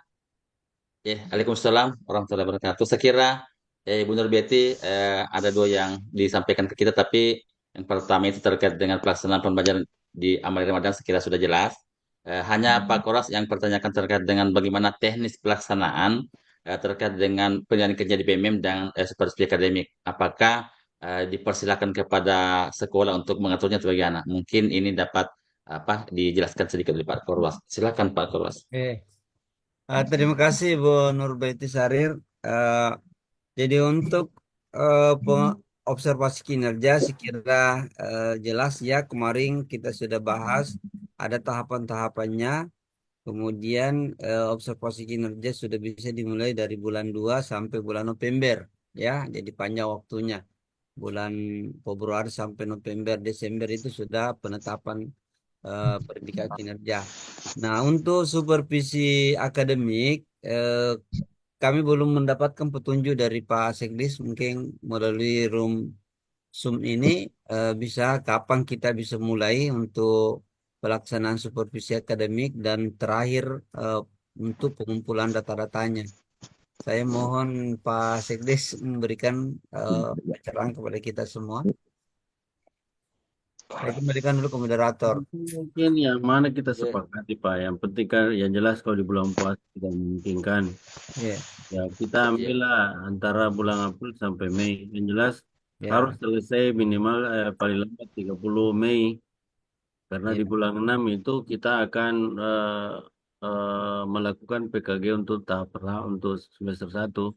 Waalaikumsalam warahmatullahi wabarakatuh. Sekira Ibu Nur Betty ada 2 yang disampaikan ke kita, tapi yang pertama itu terkait dengan pelaksanaan pembelajaran di amal Ramadan sekira sudah jelas. Hanya Pak Koras yang pertanyakan terkait dengan bagaimana teknis pelaksanaan terkait dengan penilaian kerja di PMM dan supervisi akademik. Apakah dipersilakan kepada sekolah untuk mengaturnya atau bagaimana? Mungkin ini dapat dijelaskan sedikit oleh Pak Korwas. Silakan Pak Korwas. Terima kasih Bu Nurbaiti Sarir. Jadi untuk observasi kinerja sekira jelas ya, kemarin kita sudah bahas ada tahapan-tahapannya. Kemudian observasi kinerja sudah bisa dimulai dari bulan 2 sampai bulan November ya. Jadi panjang waktunya. Bulan Februari sampai November, Desember itu sudah penetapan pendidikan kinerja. Nah, untuk supervisi akademik kami belum mendapatkan petunjuk dari Pak Sekdis, mungkin melalui room Zoom ini bisa kapan kita bisa mulai untuk pelaksanaan supervisi akademik dan terakhir untuk pengumpulan data-datanya. Saya mohon Pak Sekdes memberikan pencerahan kepada kita semua. Saya kembalikan dulu ke moderator. Mungkin yang mana kita Iya. sepakati Pak. Yang penting kan yang jelas kalau di bulan puasa tidak memungkinkan. Iya, Ya kita ambillah antara bulan April sampai Mei. Yang jelas ya, harus selesai minimal paling lambat 30 Mei. Karena ya. di bulan 6 itu kita akan melakukan PKG untuk tahap untuk semester 1.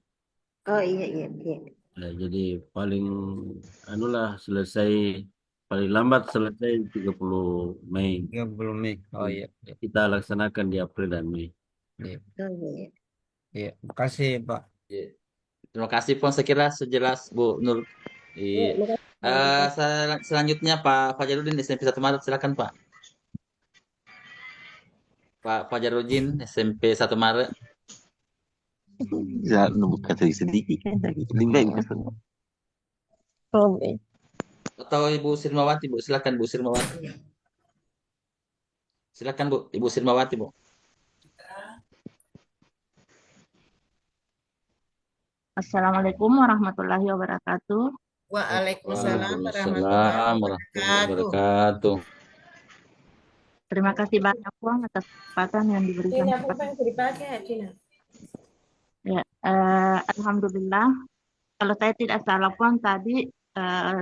Oh iya iya iya. Ya, jadi paling anulah selesai paling lambat selesai 30 Mei. 30 Mei. Oh iya, iya. Kita laksanakan di April dan Mei. Iya. Oh iya iya. Iya, makasih Pak. Iya. Terima kasih Pon, saya kira sejelas Bu Nur. Iya, Iya. makasih. Selanjutnya Pak Fajarudin SMP 1 Maret, silakan Pak. Pak Fajarudin SMP 1 Maret. Ya, bukan sedikit kan lagi. Lebih baik bukan. Oh iya. Atau Ibu Sirmawati, Bu, silakan Bu Sirmawati. Silakan Bu, Ibu Sirmawati, Bu. Assalamualaikum warahmatullahi wabarakatuh. Waalaikumsalam warahmatullahi Waalaikumsalam warahmatullahi wabarakatuh. wabarakatuh. Terima kasih banyak Puang atas kesempatan yang diberikan Cina, kepada bukan dipakai Cina. ya. Alhamdulillah. Kalau saya tidak salah Puang tadi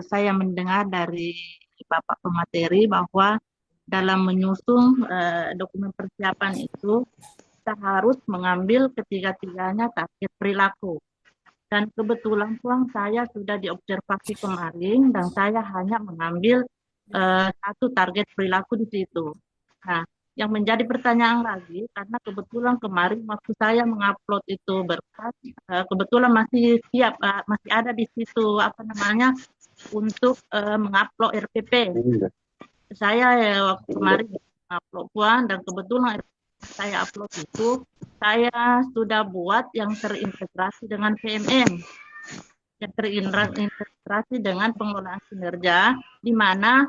saya mendengar dari Bapak pemateri bahwa dalam menyusun dokumen persiapan itu kita harus mengambil ketiga-tiganya target perilaku. Dan kebetulan Puang saya sudah diobservasi kemarin dan saya hanya mengambil satu target perilaku di situ. Nah, yang menjadi pertanyaan lagi karena kebetulan kemarin waktu saya mengupload itu berkas, kebetulan masih siap, masih ada di situ apa namanya untuk mengupload RPP. Saya waktu kemarin mengupload Puan dan kebetulan saya upload itu saya sudah buat yang terintegrasi dengan PMM, yang terintegrasi dengan pengelolaan kinerja, di mana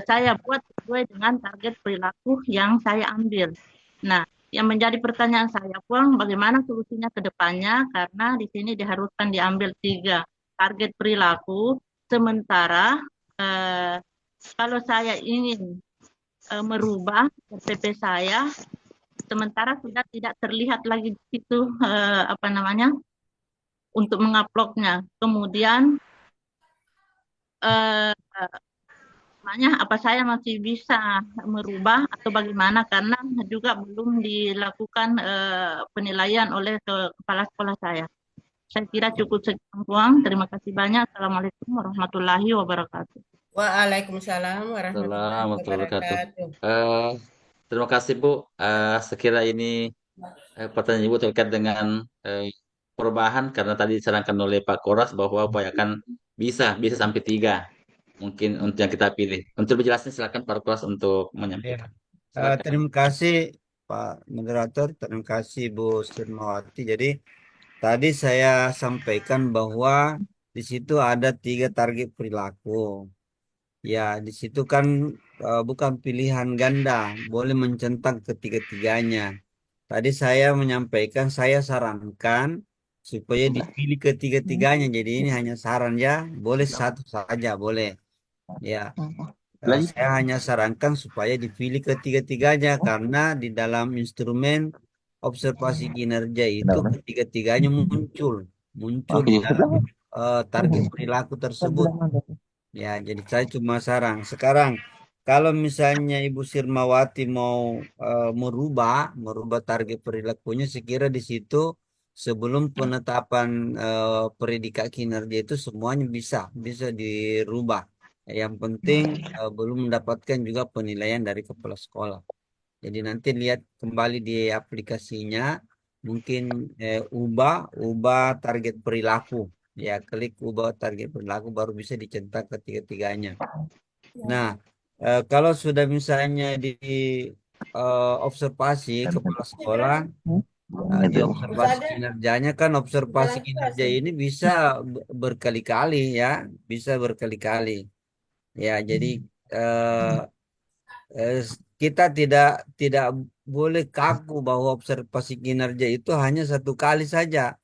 saya buat sesuai dengan target perilaku yang saya ambil. Nah, yang menjadi pertanyaan saya Puang, bagaimana solusinya ke depannya? Karena di sini diharuskan diambil 3 target perilaku, sementara kalau saya ingin merubah RPP saya, sementara sudah tidak terlihat lagi di situ apa namanya untuk menguploadnya. Kemudian apa saya masih bisa merubah atau bagaimana karena juga belum dilakukan penilaian oleh kepala sekolah saya. Saya kira cukup sekian Puang. Terima kasih banyak. Assalamualaikum warahmatullahi wabarakatuh. Waalaikumsalam warahmatullahi Assalamualaikum warahmatullahi wabarakatuh. wabarakatuh. Terima kasih Bu. Sekira ini pertanyaan Ibu terkait dengan perubahan karena tadi disarankan oleh Pak Koras bahwa upayakan bisa sampai 3 mungkin untuk yang kita pilih. Untuk berjelasnya silakan Pak Koras untuk Ya. menyampaikan. Silakan. Terima kasih Pak Moderator, terima kasih Bu Sirmawati. Jadi tadi saya sampaikan bahwa di situ ada 3 target perilaku. Ya, di situ kan bukan pilihan ganda, boleh mencentang ketiga-tiganya. Tadi saya menyampaikan, saya sarankan supaya dipilih ketiga-tiganya. Jadi ini hanya saran ya, boleh satu saja, boleh. Ya, saya hanya sarankan supaya dipilih ketiga-tiganya karena di dalam instrumen observasi kinerja itu ketiga-tiganya muncul di dalam target perilaku tersebut. Ya, jadi saya cuma saran. Sekarang kalau misalnya Ibu Sirmawati mau merubah target perilakunya, sekira di situ sebelum penetapan predikat kinerja itu semuanya bisa dirubah. Yang penting belum mendapatkan juga penilaian dari kepala sekolah. Jadi nanti lihat kembali di aplikasinya, mungkin ubah target perilaku. Ya, klik ubah target perilaku baru bisa dicetak ketiga-tiganya. Nah, kalau sudah misalnya di observasi kepala sekolah, di observasi kinerjanya kan observasi kinerja ini bisa berkali-kali ya, bisa berkali-kali. Ya, jadi kita tidak boleh kaku bahwa observasi kinerja itu hanya 1 kali saja.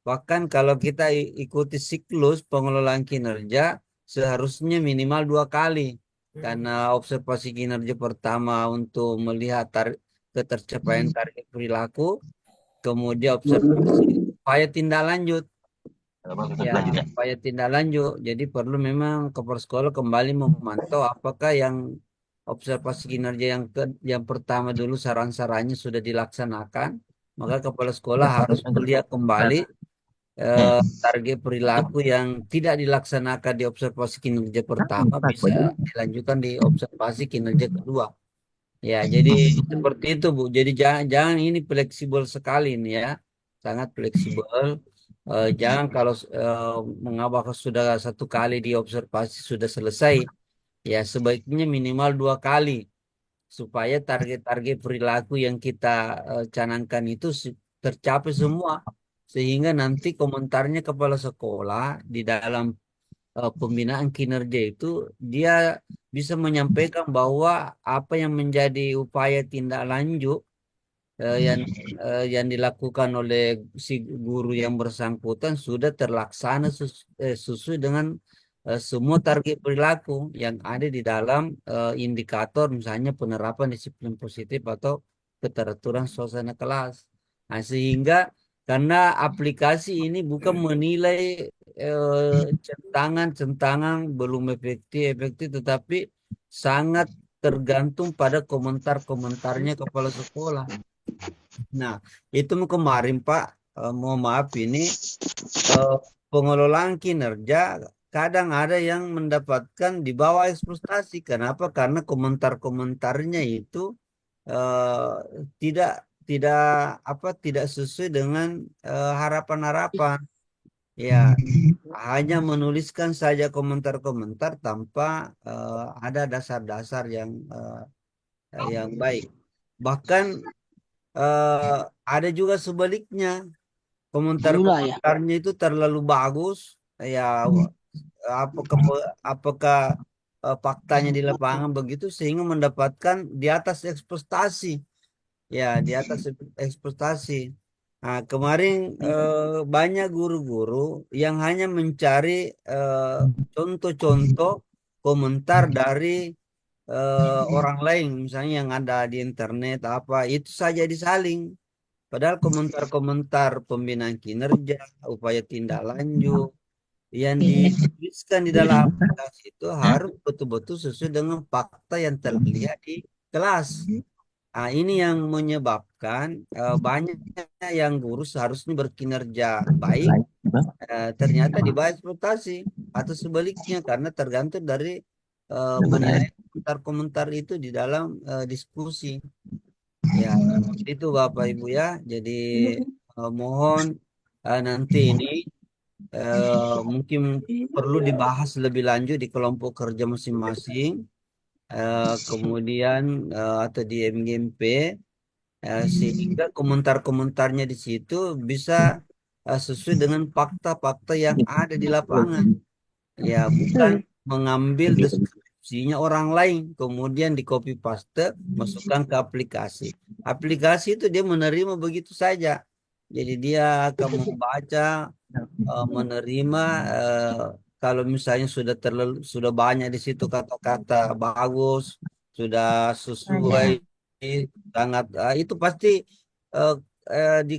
Bahkan kalau kita ikuti siklus pengelolaan kinerja, seharusnya minimal 2 kali. Karena observasi kinerja pertama untuk melihat ketercapaian target perilaku, kemudian observasi upaya tindak lanjut. Ya, upaya tindak lanjut. Jadi perlu memang kepala sekolah kembali memantau apakah yang observasi kinerja yang pertama dulu saran-sarannya sudah dilaksanakan, maka kepala sekolah harus melihat kembali target perilaku yang tidak dilaksanakan di observasi kinerja pertama bisa dilanjutkan di observasi kinerja kedua. Ya, jadi seperti itu Bu. Jadi jangan ini fleksibel sekali nih ya, sangat fleksibel. Jangan kalau mengapa sudah 1 kali di observasi sudah selesai, ya sebaiknya minimal 2 kali supaya target-target perilaku yang kita canangkan itu tercapai semua, sehingga nanti komentarnya kepala sekolah di dalam pembinaan kinerja itu dia bisa menyampaikan bahwa apa yang menjadi upaya tindak lanjut yang dilakukan oleh si guru yang bersangkutan sudah terlaksana sesuai dengan semua target perilaku yang ada di dalam indikator misalnya penerapan disiplin positif atau keteraturan suasana kelas. Nah, sehingga karena aplikasi ini bukan menilai centangan belum efektif, tetapi sangat tergantung pada komentar-komentarnya kepala sekolah. Nah, itu kemarin Pak, mohon maaf ini pengelolaan kinerja kadang ada yang mendapatkan di bawah ekspektasi. Kenapa? Karena komentar-komentarnya itu tidak tidak sesuai dengan harapan-harapan. Ya, hanya menuliskan saja komentar-komentar tanpa ada dasar-dasar yang baik. Bahkan ada juga sebaliknya, komentar-komentarnya itu terlalu bagus. Ya, apakah faktanya di lapangan begitu sehingga mendapatkan di atas ekspektasi. Ya, di atas ekspektasi. Nah, kemarin banyak guru-guru yang hanya mencari contoh-contoh komentar dari orang lain, misalnya yang ada di internet apa, itu saja disaling. Padahal komentar-komentar pembinaan kinerja, upaya tindak lanjut yang dituliskan di dalam aplikasi itu harus betul-betul sesuai dengan fakta yang terlihat di kelas. Nah, ini yang menyebabkan banyak yang guru seharusnya berkinerja baik, ternyata di bawah ekspektasi atau sebaliknya karena tergantung dari penilaian komentar-komentar itu di dalam diskusi. Ya, itu Bapak Ibu ya. Jadi mohon nanti ini mungkin perlu dibahas lebih lanjut di kelompok kerja masing-masing. Kemudian atau di MGMP sehingga komentar-komentarnya di situ bisa sesuai dengan fakta-fakta yang ada di lapangan. Ya, bukan mengambil deskripsinya orang lain kemudian di copy paste masukkan ke aplikasi. Aplikasi itu dia menerima begitu saja. Jadi dia akan membaca, menerima kalau misalnya sudah banyak di situ kata-kata bagus, sudah sesuai, sangat itu pasti di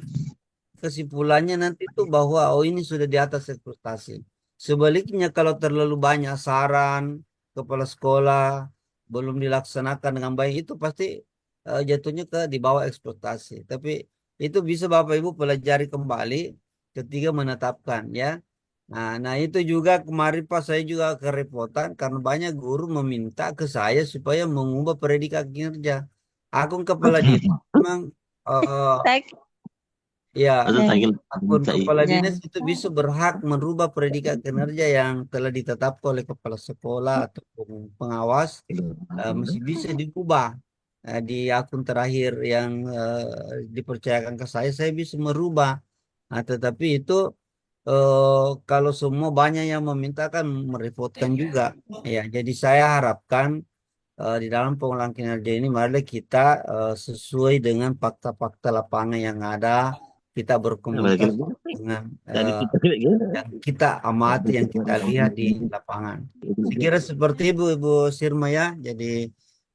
kesimpulannya nanti itu bahwa oh ini sudah di atas ekspektasi. Sebaliknya kalau terlalu banyak saran kepala sekolah belum dilaksanakan dengan baik itu pasti jatuhnya ke di bawah ekspektasi. Tapi itu bisa Bapak Ibu pelajari kembali ketika menetapkan ya. Nah itu juga kemarin Pak saya juga kerepotan karena banyak guru meminta ke saya supaya mengubah predikat kinerja. Aku kepala dinas memang ya, akun kepala dinas itu bisa berhak merubah predikat kinerja yang telah ditetapkan oleh kepala sekolah atau pengawas, masih bisa diubah. Di akun terakhir yang dipercayakan ke saya bisa merubah. Nah, tetapi itu kalau semua banyak yang meminta kan merepotkan juga. Ya, jadi saya harapkan di dalam pengolahan kinerja ini mari kita sesuai dengan fakta-fakta lapangan yang ada. kita berkomunikasi dengan yang kita amati, yang kita lihat di lapangan. Saya kira seperti Ibu Sirma ya, jadi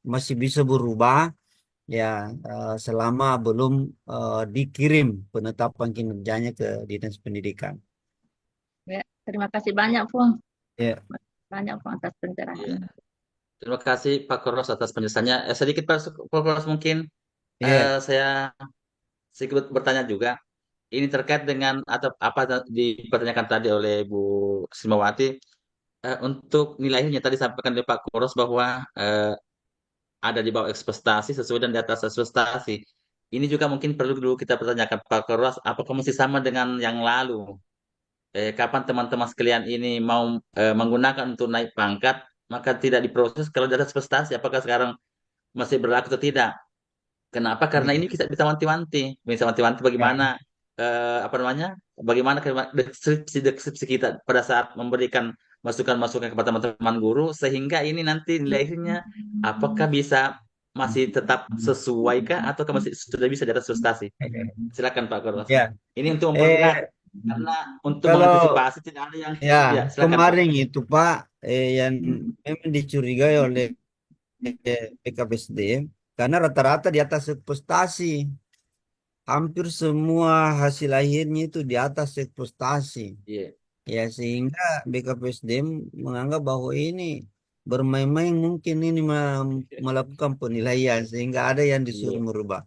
masih bisa berubah ya selama belum dikirim penetapan kinerjanya ke Dinas Pendidikan. Ya, terima kasih banyak, Pung. Ya. Banyak, Pung, atas pencerahan. Terima kasih Pak Koros atas penjelasannya. Sedikit Pak Koros mungkin saya sedikit bertanya juga. Ini terkait dengan atau apa dipertanyakan tadi oleh Bu Simawati untuk nilainya tadi sampaikan oleh Pak Koros bahwa ada di bawah ekspektasi sesuai dan di atas ekspektasi. Ini juga mungkin perlu dulu kita pertanyakan Pak Koros, apakah masih sama dengan yang lalu? Kapan teman-teman sekalian ini mau menggunakan untuk naik pangkat, maka tidak diproses kalau di atas ekspektasi. Apakah sekarang masih berlaku atau tidak? Kenapa? Karena ini bisa bisa wanti-wanti bagaimana apa namanya? Bagaimana deskripsi kita pada saat memberikan masukan-masukan kepada teman-teman guru sehingga ini nanti nilainya apakah bisa masih tetap sesuai kah atau masih sudah bisa di atas frustasi? Silakan Pak Koros. Ya. Ini untuk mempermudah karena untuk Kalau mengantisipasi tidak ada yang ya silakan kemarin Pak. itu Pak yang memang dicurigai oleh BKPSD karena rata-rata di atas ekspektasi. Hampir semua hasil akhirnya itu di atas ekspektasi. Ya sehingga BKPSD menganggap bahwa ini bermain-main, mungkin ini melakukan penilaian sehingga ada yang disuruh merubah.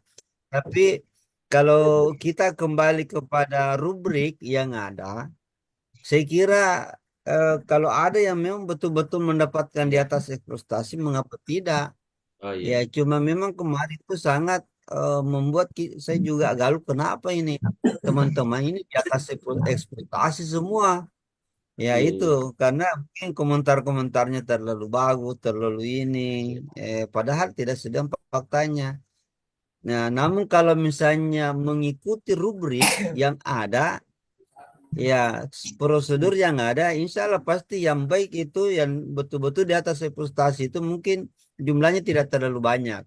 Tapi kalau kita kembali kepada rubrik yang ada, saya kira kalau ada yang memang betul-betul mendapatkan di atas ekspektasi, mengapa tidak? Ya cuma memang kemarin itu sangat membuat saya juga galau, kenapa ini teman-teman ini di atas ekspektasi semua. Ya itu karena mungkin komentar-komentarnya terlalu bagus, terlalu ini, padahal tidak sedang faktanya. Nah, namun kalau misalnya mengikuti rubrik yang ada, ya prosedur yang ada, insya Allah pasti yang baik itu yang betul-betul di atas ekspektasi itu mungkin jumlahnya tidak terlalu banyak.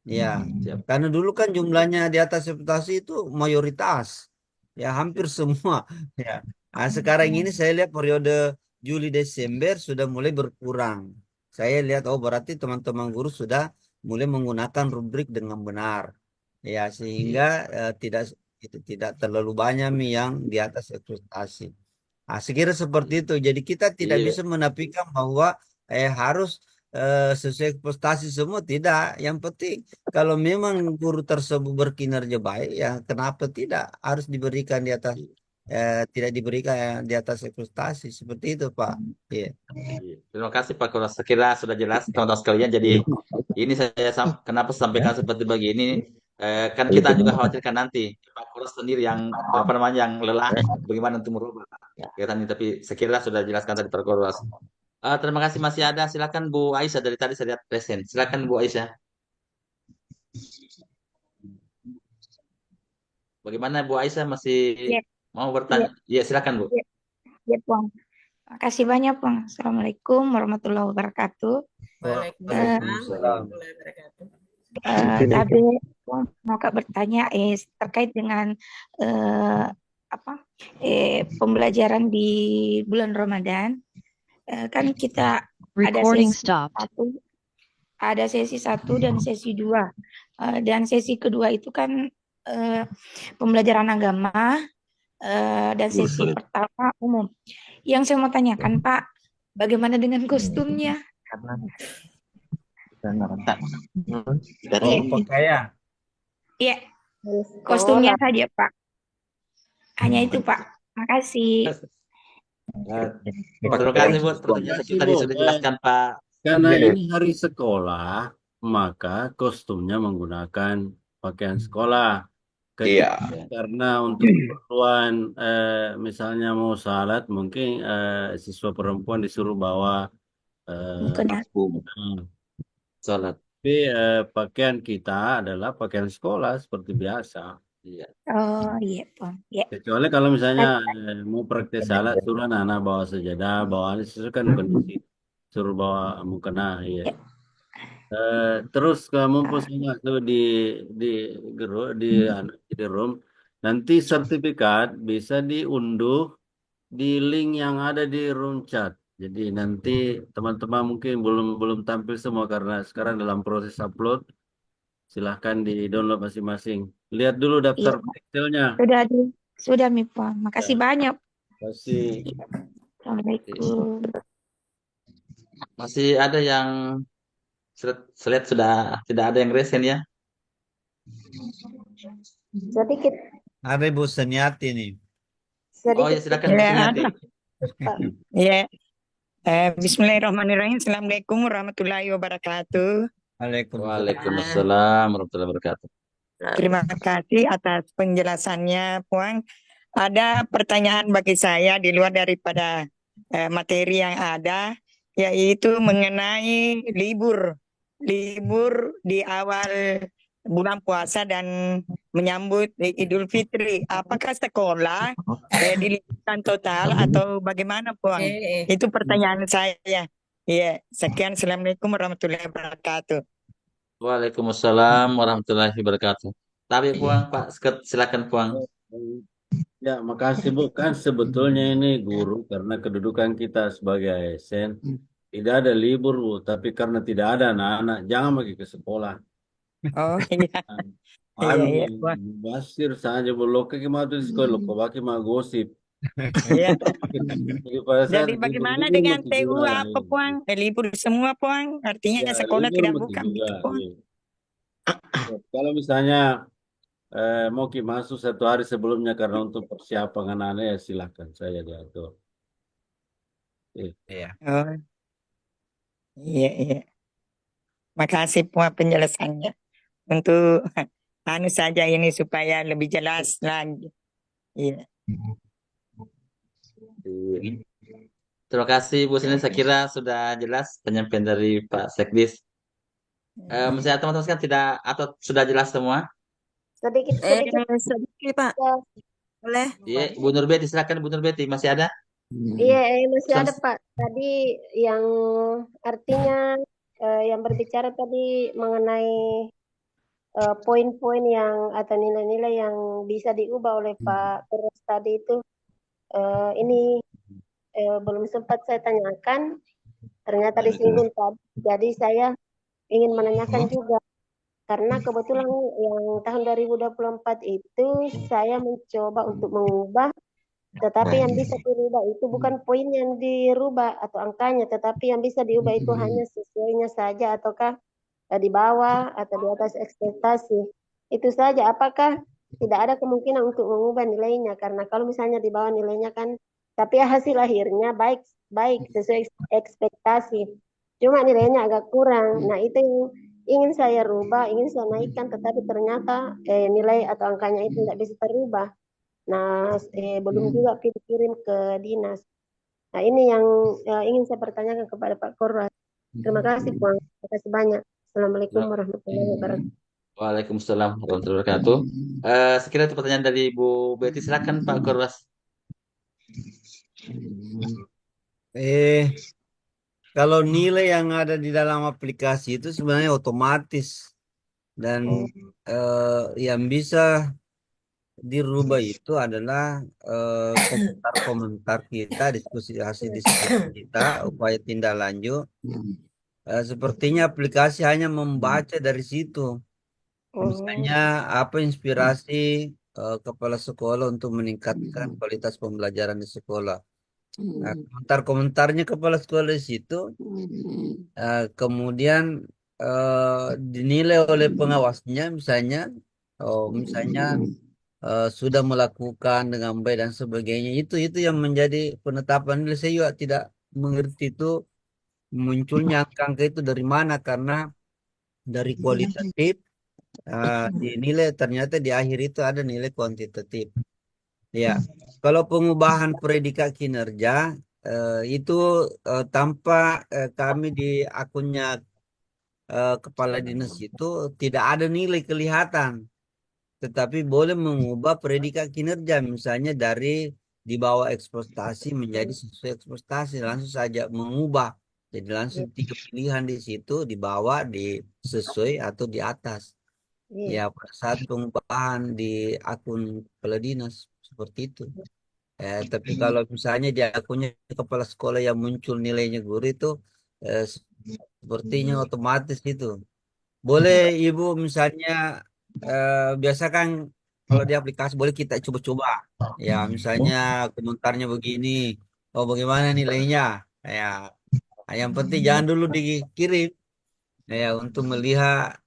Ya, karena dulu kan jumlahnya di atas ekspektasi itu mayoritas, ya hampir semua. Ya, nah, sekarang ini saya lihat periode Juli Desember sudah mulai berkurang. Saya lihat oh berarti teman-teman guru sudah mulai menggunakan rubrik dengan benar. Ya, sehingga tidak terlalu banyak yang di atas ekspektasi. Nah, sekira seperti itu. Jadi kita tidak bisa menafikan bahwa harus sesuai ekspektasi semua, tidak. Yang penting kalau memang guru tersebut berkinerja baik, ya kenapa tidak harus diberikan di atas tidak diberikan di atas ekspektasi seperti itu Pak. Iya. Terima kasih Pak Koros. Sekira sudah jelas teman-teman sekalian. Jadi ini saya kenapa sampaikan seperti begini. Kan kita juga khawatirkan nanti Pak Koros sendiri yang apa namanya yang lelah bagaimana untuk merubah kegiatan ini. Tapi sekira sudah jelaskan tadi Pak Koros. Terima kasih masih ada. Silakan Bu Aisyah, dari tadi saya lihat present. Silakan Bu Aisyah. Bagaimana Bu Aisyah masih mau bertanya? Ya, silakan Bu. Ya, Pong. Makasih banyak, Pong. Assalamualaikum warahmatullahi wabarakatuh. Waalaikumsalam. Tadi mau Kak bertanya terkait dengan pembelajaran di bulan Ramadan. Kan kita ada sesi 1 dan sesi 2. Dan sesi kedua itu kan pembelajaran agama dan sesi pertama umum. Yang saya mau tanyakan Pak, bagaimana dengan kostumnya? Pakaian. Iya, kostumnya saja Pak. Hanya itu Pak. Makasih. Terima kasih Bu. Tadi sudah jelaskan Pak. Karena ini hari sekolah, maka kostumnya menggunakan pakaian sekolah. Karena untuk keperluan misalnya mau salat, mungkin siswa perempuan disuruh bawa salat. Tapi pakaian kita adalah pakaian sekolah seperti biasa. Oh iya Pak. Kecuali kalau misalnya mau praktek salat, suruh anak-anak bawa sajadah, bawa alis, itu kan kondisi suruh bawa mukena. Iya. Terus mumpung saya masuk di room, Nanti sertifikat bisa diunduh di link yang ada di room chat. Jadi nanti teman-teman mungkin belum tampil semua karena sekarang dalam proses upload. Silahkan di-download masing-masing. Lihat dulu Iya, daftar Excelnya. sudah Mi Puang. Makasih banyak. Terima kasih. Assalamualaikum. Masih ada yang slide sudah tidak ada yang resen ya? Sedikit, Ada Ibu Seniati nih. Oh ya sedikit silakan Bu Ya, Sumiati. Pak. ya. Bismillahirrahmanirrahim. Assalamualaikum warahmatullahi wabarakatuh. Waalaikumsalam. Waalaikumsalam warahmatullahi wabarakatuh. Terima kasih atas penjelasannya, Puang. Ada pertanyaan bagi saya di luar daripada materi yang ada, yaitu mengenai libur di awal bulan puasa dan menyambut Idul Fitri. Apakah sekolah diliburkan total atau bagaimana, Puang? Itu pertanyaan saya. Ya, sekian. Assalamualaikum warahmatullahi wabarakatuh. Waalaikumsalam warahmatullahi wabarakatuh. Tapi Puang, Pak, silakan Puang. Ya, makasih Bu. Kan sebetulnya ini guru karena kedudukan kita sebagai ASN tidak ada libur Bu, tapi karena tidak ada anak-anak jangan pergi ke sekolah. Oh iya. Anu Iya, Puang. basir saja Bu, lo ke mau di sekolah, lo baki mau gosip. Iya. Jadi pada saat Jadi bagaimana libur dengan mesti TU juga, apa, Puang? Libur semua, Puang. Artinya ya, sekolah libur tidak mesti buka juga. gitu, Puang. Iya. Kalau misalnya mau masuk 1 hari sebelumnya karena untuk persiapan anak-anak ya silahkan saya diatur. Iya. Oh, iya. Makasih Puang penjelasannya. Untuk anu saja ini supaya lebih jelas lagi. Iya. Terima kasih Bu Sini, saya kira sudah jelas penyampaian dari Pak Sekdis. Masih ada teman-teman sekalian tidak atau sudah jelas semua? Sedikit Sedikit Pak. Boleh? Iya, Bu Nurbeti silakan Bu Nurbeti, masih ada? Iya, masih ada Pak. Tadi yang artinya yang berbicara tadi mengenai poin-poin yang atau nilai-nilai yang bisa diubah oleh Pak Terus tadi itu ini belum sempat saya tanyakan, ternyata disinggung tadi. Jadi saya ingin menanyakan juga karena kebetulan yang tahun 2024 itu saya mencoba untuk mengubah, tetapi yang bisa dirubah itu bukan poin yang dirubah atau angkanya, tetapi yang bisa diubah itu hanya sesuainya saja ataukah di bawah atau di atas ekspektasi. Itu saja. Apakah tidak ada kemungkinan untuk mengubah nilainya? Karena kalau misalnya di bawah nilainya kan, tapi hasil akhirnya baik sesuai ekspektasi. Cuma nilainya agak kurang. Nah itu yang ingin saya rubah, ingin saya naikkan, tetapi ternyata nilai atau angkanya itu tidak bisa terubah. Nah, belum juga kirim ke dinas. Nah, ini yang ingin saya pertanyakan kepada Pak Korwas. Terima kasih, Puang. Terima kasih banyak. Assalamualaikum warahmatullahi wabarakatuh. Waalaikumsalam warahmatullahi wabarakatuh. Sekira itu pertanyaan dari Bu Betty, silakan Pak Korwas. Kalau nilai yang ada di dalam aplikasi itu sebenarnya otomatis dan yang bisa dirubah itu adalah komentar-komentar kita, diskusi kita, upaya tindak lanjut. Sepertinya aplikasi hanya membaca dari situ. Misalnya apa inspirasi kepala sekolah untuk meningkatkan kualitas pembelajaran di sekolah. Nah, komentar-komentarnya kepala sekolah di situ kemudian dinilai oleh pengawasnya misalnya sudah melakukan dengan baik dan sebagainya. Itu yang menjadi penetapan nilai. Saya juga tidak mengerti itu munculnya angka itu dari mana, karena dari kualitatif dinilai, ternyata di akhir itu ada nilai kuantitatif. Ya, kalau pengubahan predikat kinerja itu tanpa kami di akunnya kepala dinas itu tidak ada nilai kelihatan, tetapi boleh mengubah predikat kinerja, misalnya dari di bawah ekspektasi menjadi sesuai ekspektasi, langsung saja mengubah. Jadi langsung 3 pilihan di situ, di bawah, di sesuai atau di atas. Iya. Ya, pada saat pengupahan di akun kepala dinas seperti itu. Tapi kalau misalnya di akunnya kepala sekolah yang muncul nilainya guru itu eh, sepertinya otomatis itu. Boleh Ibu misalnya biasa kan kalau di aplikasi boleh kita coba-coba. Ya, misalnya komentarnya begini. Oh, bagaimana nilainya? Ya, yang penting jangan dulu dikirim. Ya, untuk melihat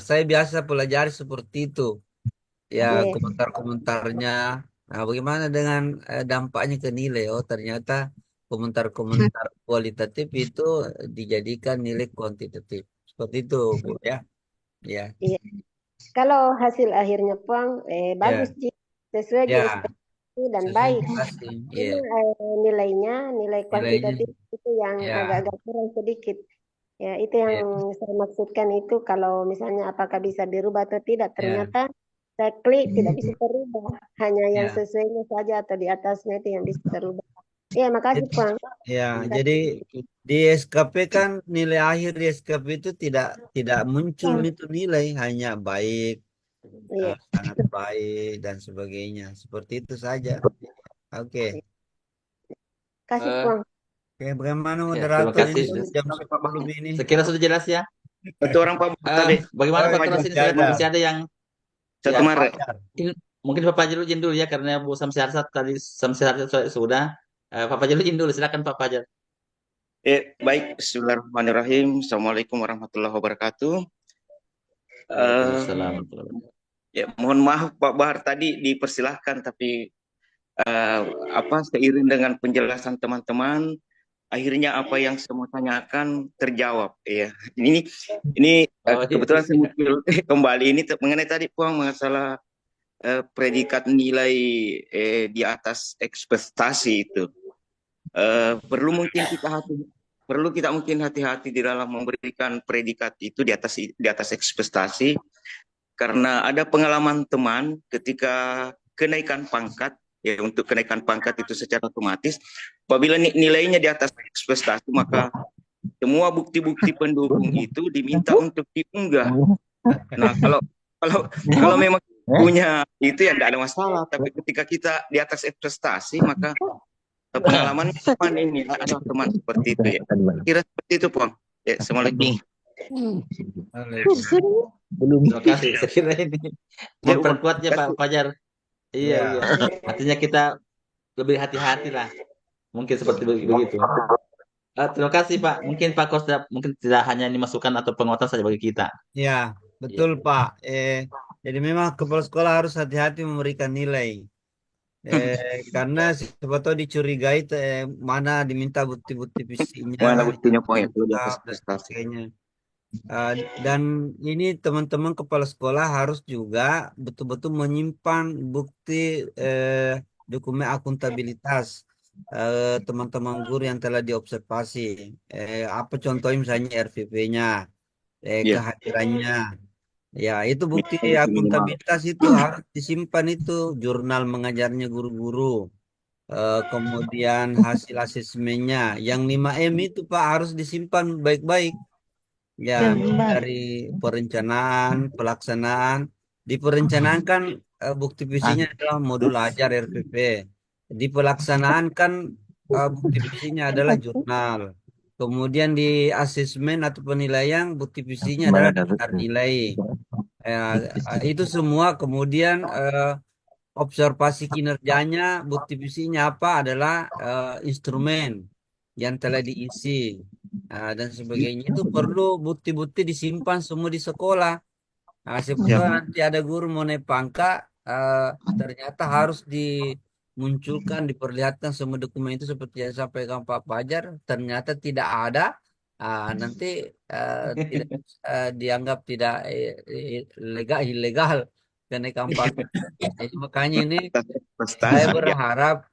saya biasa pelajari seperti itu. Ya, Iya. komentar-komentarnya. Nah, bagaimana dengan dampaknya ke nilai? Oh, ternyata komentar-komentar kualitatif itu dijadikan nilai kuantitatif. Seperti itu, Bu, ya. Ya, Iya. Kalau hasil akhirnya Puang bagus ya, Ji, sesuai di ya. ekspektasi dan Sesuai baik. ekspektasi. Cuma Ya, nilainya, nilai nilainya. kuantitatif itu yang Ya, agak-agak kurang sedikit. Ya, itu yang ya, saya maksudkan itu kalau misalnya apakah bisa dirubah atau tidak. ya, Ternyata saya klik tidak bisa terubah. Hanya yang ya. sesuainya saja atau di atasnya itu yang bisa terubah. Ya, makasih Jadi, Puang. ya, Terima jadi kasih. di SKP kan nilai akhir di SKP itu tidak muncul itu nilai, hanya baik, Iya. sangat baik dan sebagainya. Seperti itu saja. Oke. Kasih Eh, Puang. Oke, bagaimana ya, terima moderator kasih. ini sudah jam 10 lebih ini? Sekira sudah jelas ya. Satu orang Pak Bos tadi. Bagaimana Oh, Pak ya, Keras ini? masih Saya ada. masih ada yang Satu ya. Maret. Mungkin Pak Fajar izin dulu ya karena Bu Samsiarsat tadi Samsiarsat sudah. Pak Fajar izin dulu. Silakan Pak Fajar. Baik, Bismillahirrahmanirrahim. Assalamualaikum warahmatullahi wabarakatuh. Waalaikumsalam. Ya, mohon maaf Pak Bahar tadi dipersilahkan, tapi seiring dengan penjelasan teman-teman, akhirnya apa yang saya mau tanyakan terjawab. Ya, ini kebetulan saya muncul kembali ini mengenai tadi Puang masalah predikat nilai di atas ekspektasi itu. Perlu kita mungkin hati-hati di dalam memberikan predikat itu di atas ekspektasi, karena ada pengalaman teman ketika kenaikan pangkat, ya untuk kenaikan pangkat itu secara otomatis apabila nilainya di atas ekspektasi maka semua bukti-bukti pendukung itu diminta untuk diunggah. Nah, kalau memang punya itu ya tidak ada masalah, tapi ketika kita di atas ekspektasi maka pengalaman teman ini ada teman seperti itu ya. Kira seperti itu Puang. Ya, Assalamualaikum. Terima kasih. Saya kira ini memperkuatnya Pak Fajar. Iya. Artinya kita lebih hati-hati lah. Mungkin seperti begitu. Terima kasih Pak. Mungkin Pak Kos mungkin tidak hanya ini masukan atau penguatan saja bagi kita. Ya, betul Pak. Jadi memang kepala sekolah harus hati-hati memberikan nilai. Karena siapa tahu dicurigai mana diminta bukti-bukti fisiknya, Mana buktinya Pak ya, dan sebagainya. Dan ini teman-teman kepala sekolah harus juga betul-betul menyimpan bukti dokumen akuntabilitas teman-teman guru yang telah diobservasi. Apa contohnya misalnya RVP-nya, kehadirannya. Ya, itu bukti akuntabilitas itu harus disimpan itu, jurnal mengajarnya guru-guru. Kemudian hasil asesmennya. Yang 5M itu Pak harus disimpan baik-baik. Ya, dari perencanaan, pelaksanaan. Di perencanaan kan bukti fisiknya adalah modul ajar RPP. Di pelaksanaan kan bukti fisiknya adalah jurnal. Kemudian di asesmen atau penilaian bukti fisiknya adalah daftar nilai. Itu semua kemudian observasi kinerjanya, bukti fisiknya apa adalah instrumen yang telah diisi. Dan sebagainya itu perlu bukti-bukti disimpan semua di sekolah. Nah, sebetulnya nanti ada guru mau naik pangkat, ternyata harus dimunculkan, diperlihatkan semua dokumen itu seperti yang sampaikan Pak Fajar, ternyata tidak ada, nanti tidak dianggap tidak ilegal kenaikan pangkat. Jadi makanya ini saya berharap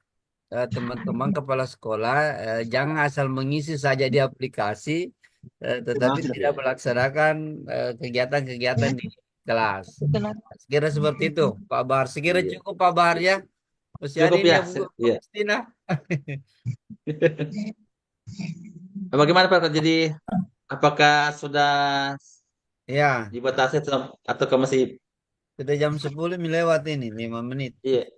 teman-teman kepala sekolah jangan asal mengisi saja di aplikasi, tetapi tidak melaksanakan kegiatan-kegiatan di kelas. Sekira seperti itu, Pak Bahar. Sekira cukup Pak Bahar ya. Masih ada Cukup ini ya. Bu Iya. Kristina. Bagaimana Pak? Jadi apakah sudah Ya, dibatasi atau ke masih sudah jam 10 lewat ini, 5 menit. iya.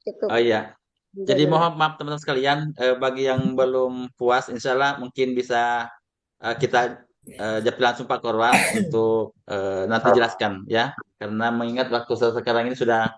Cukup. Oh iya. Jadi Jadi, mohon maaf teman-teman sekalian, bagi yang belum puas, insya Allah mungkin bisa kita japri langsung Pak Korwat untuk nanti jelaskan ya. Karena mengingat waktu sekarang ini sudah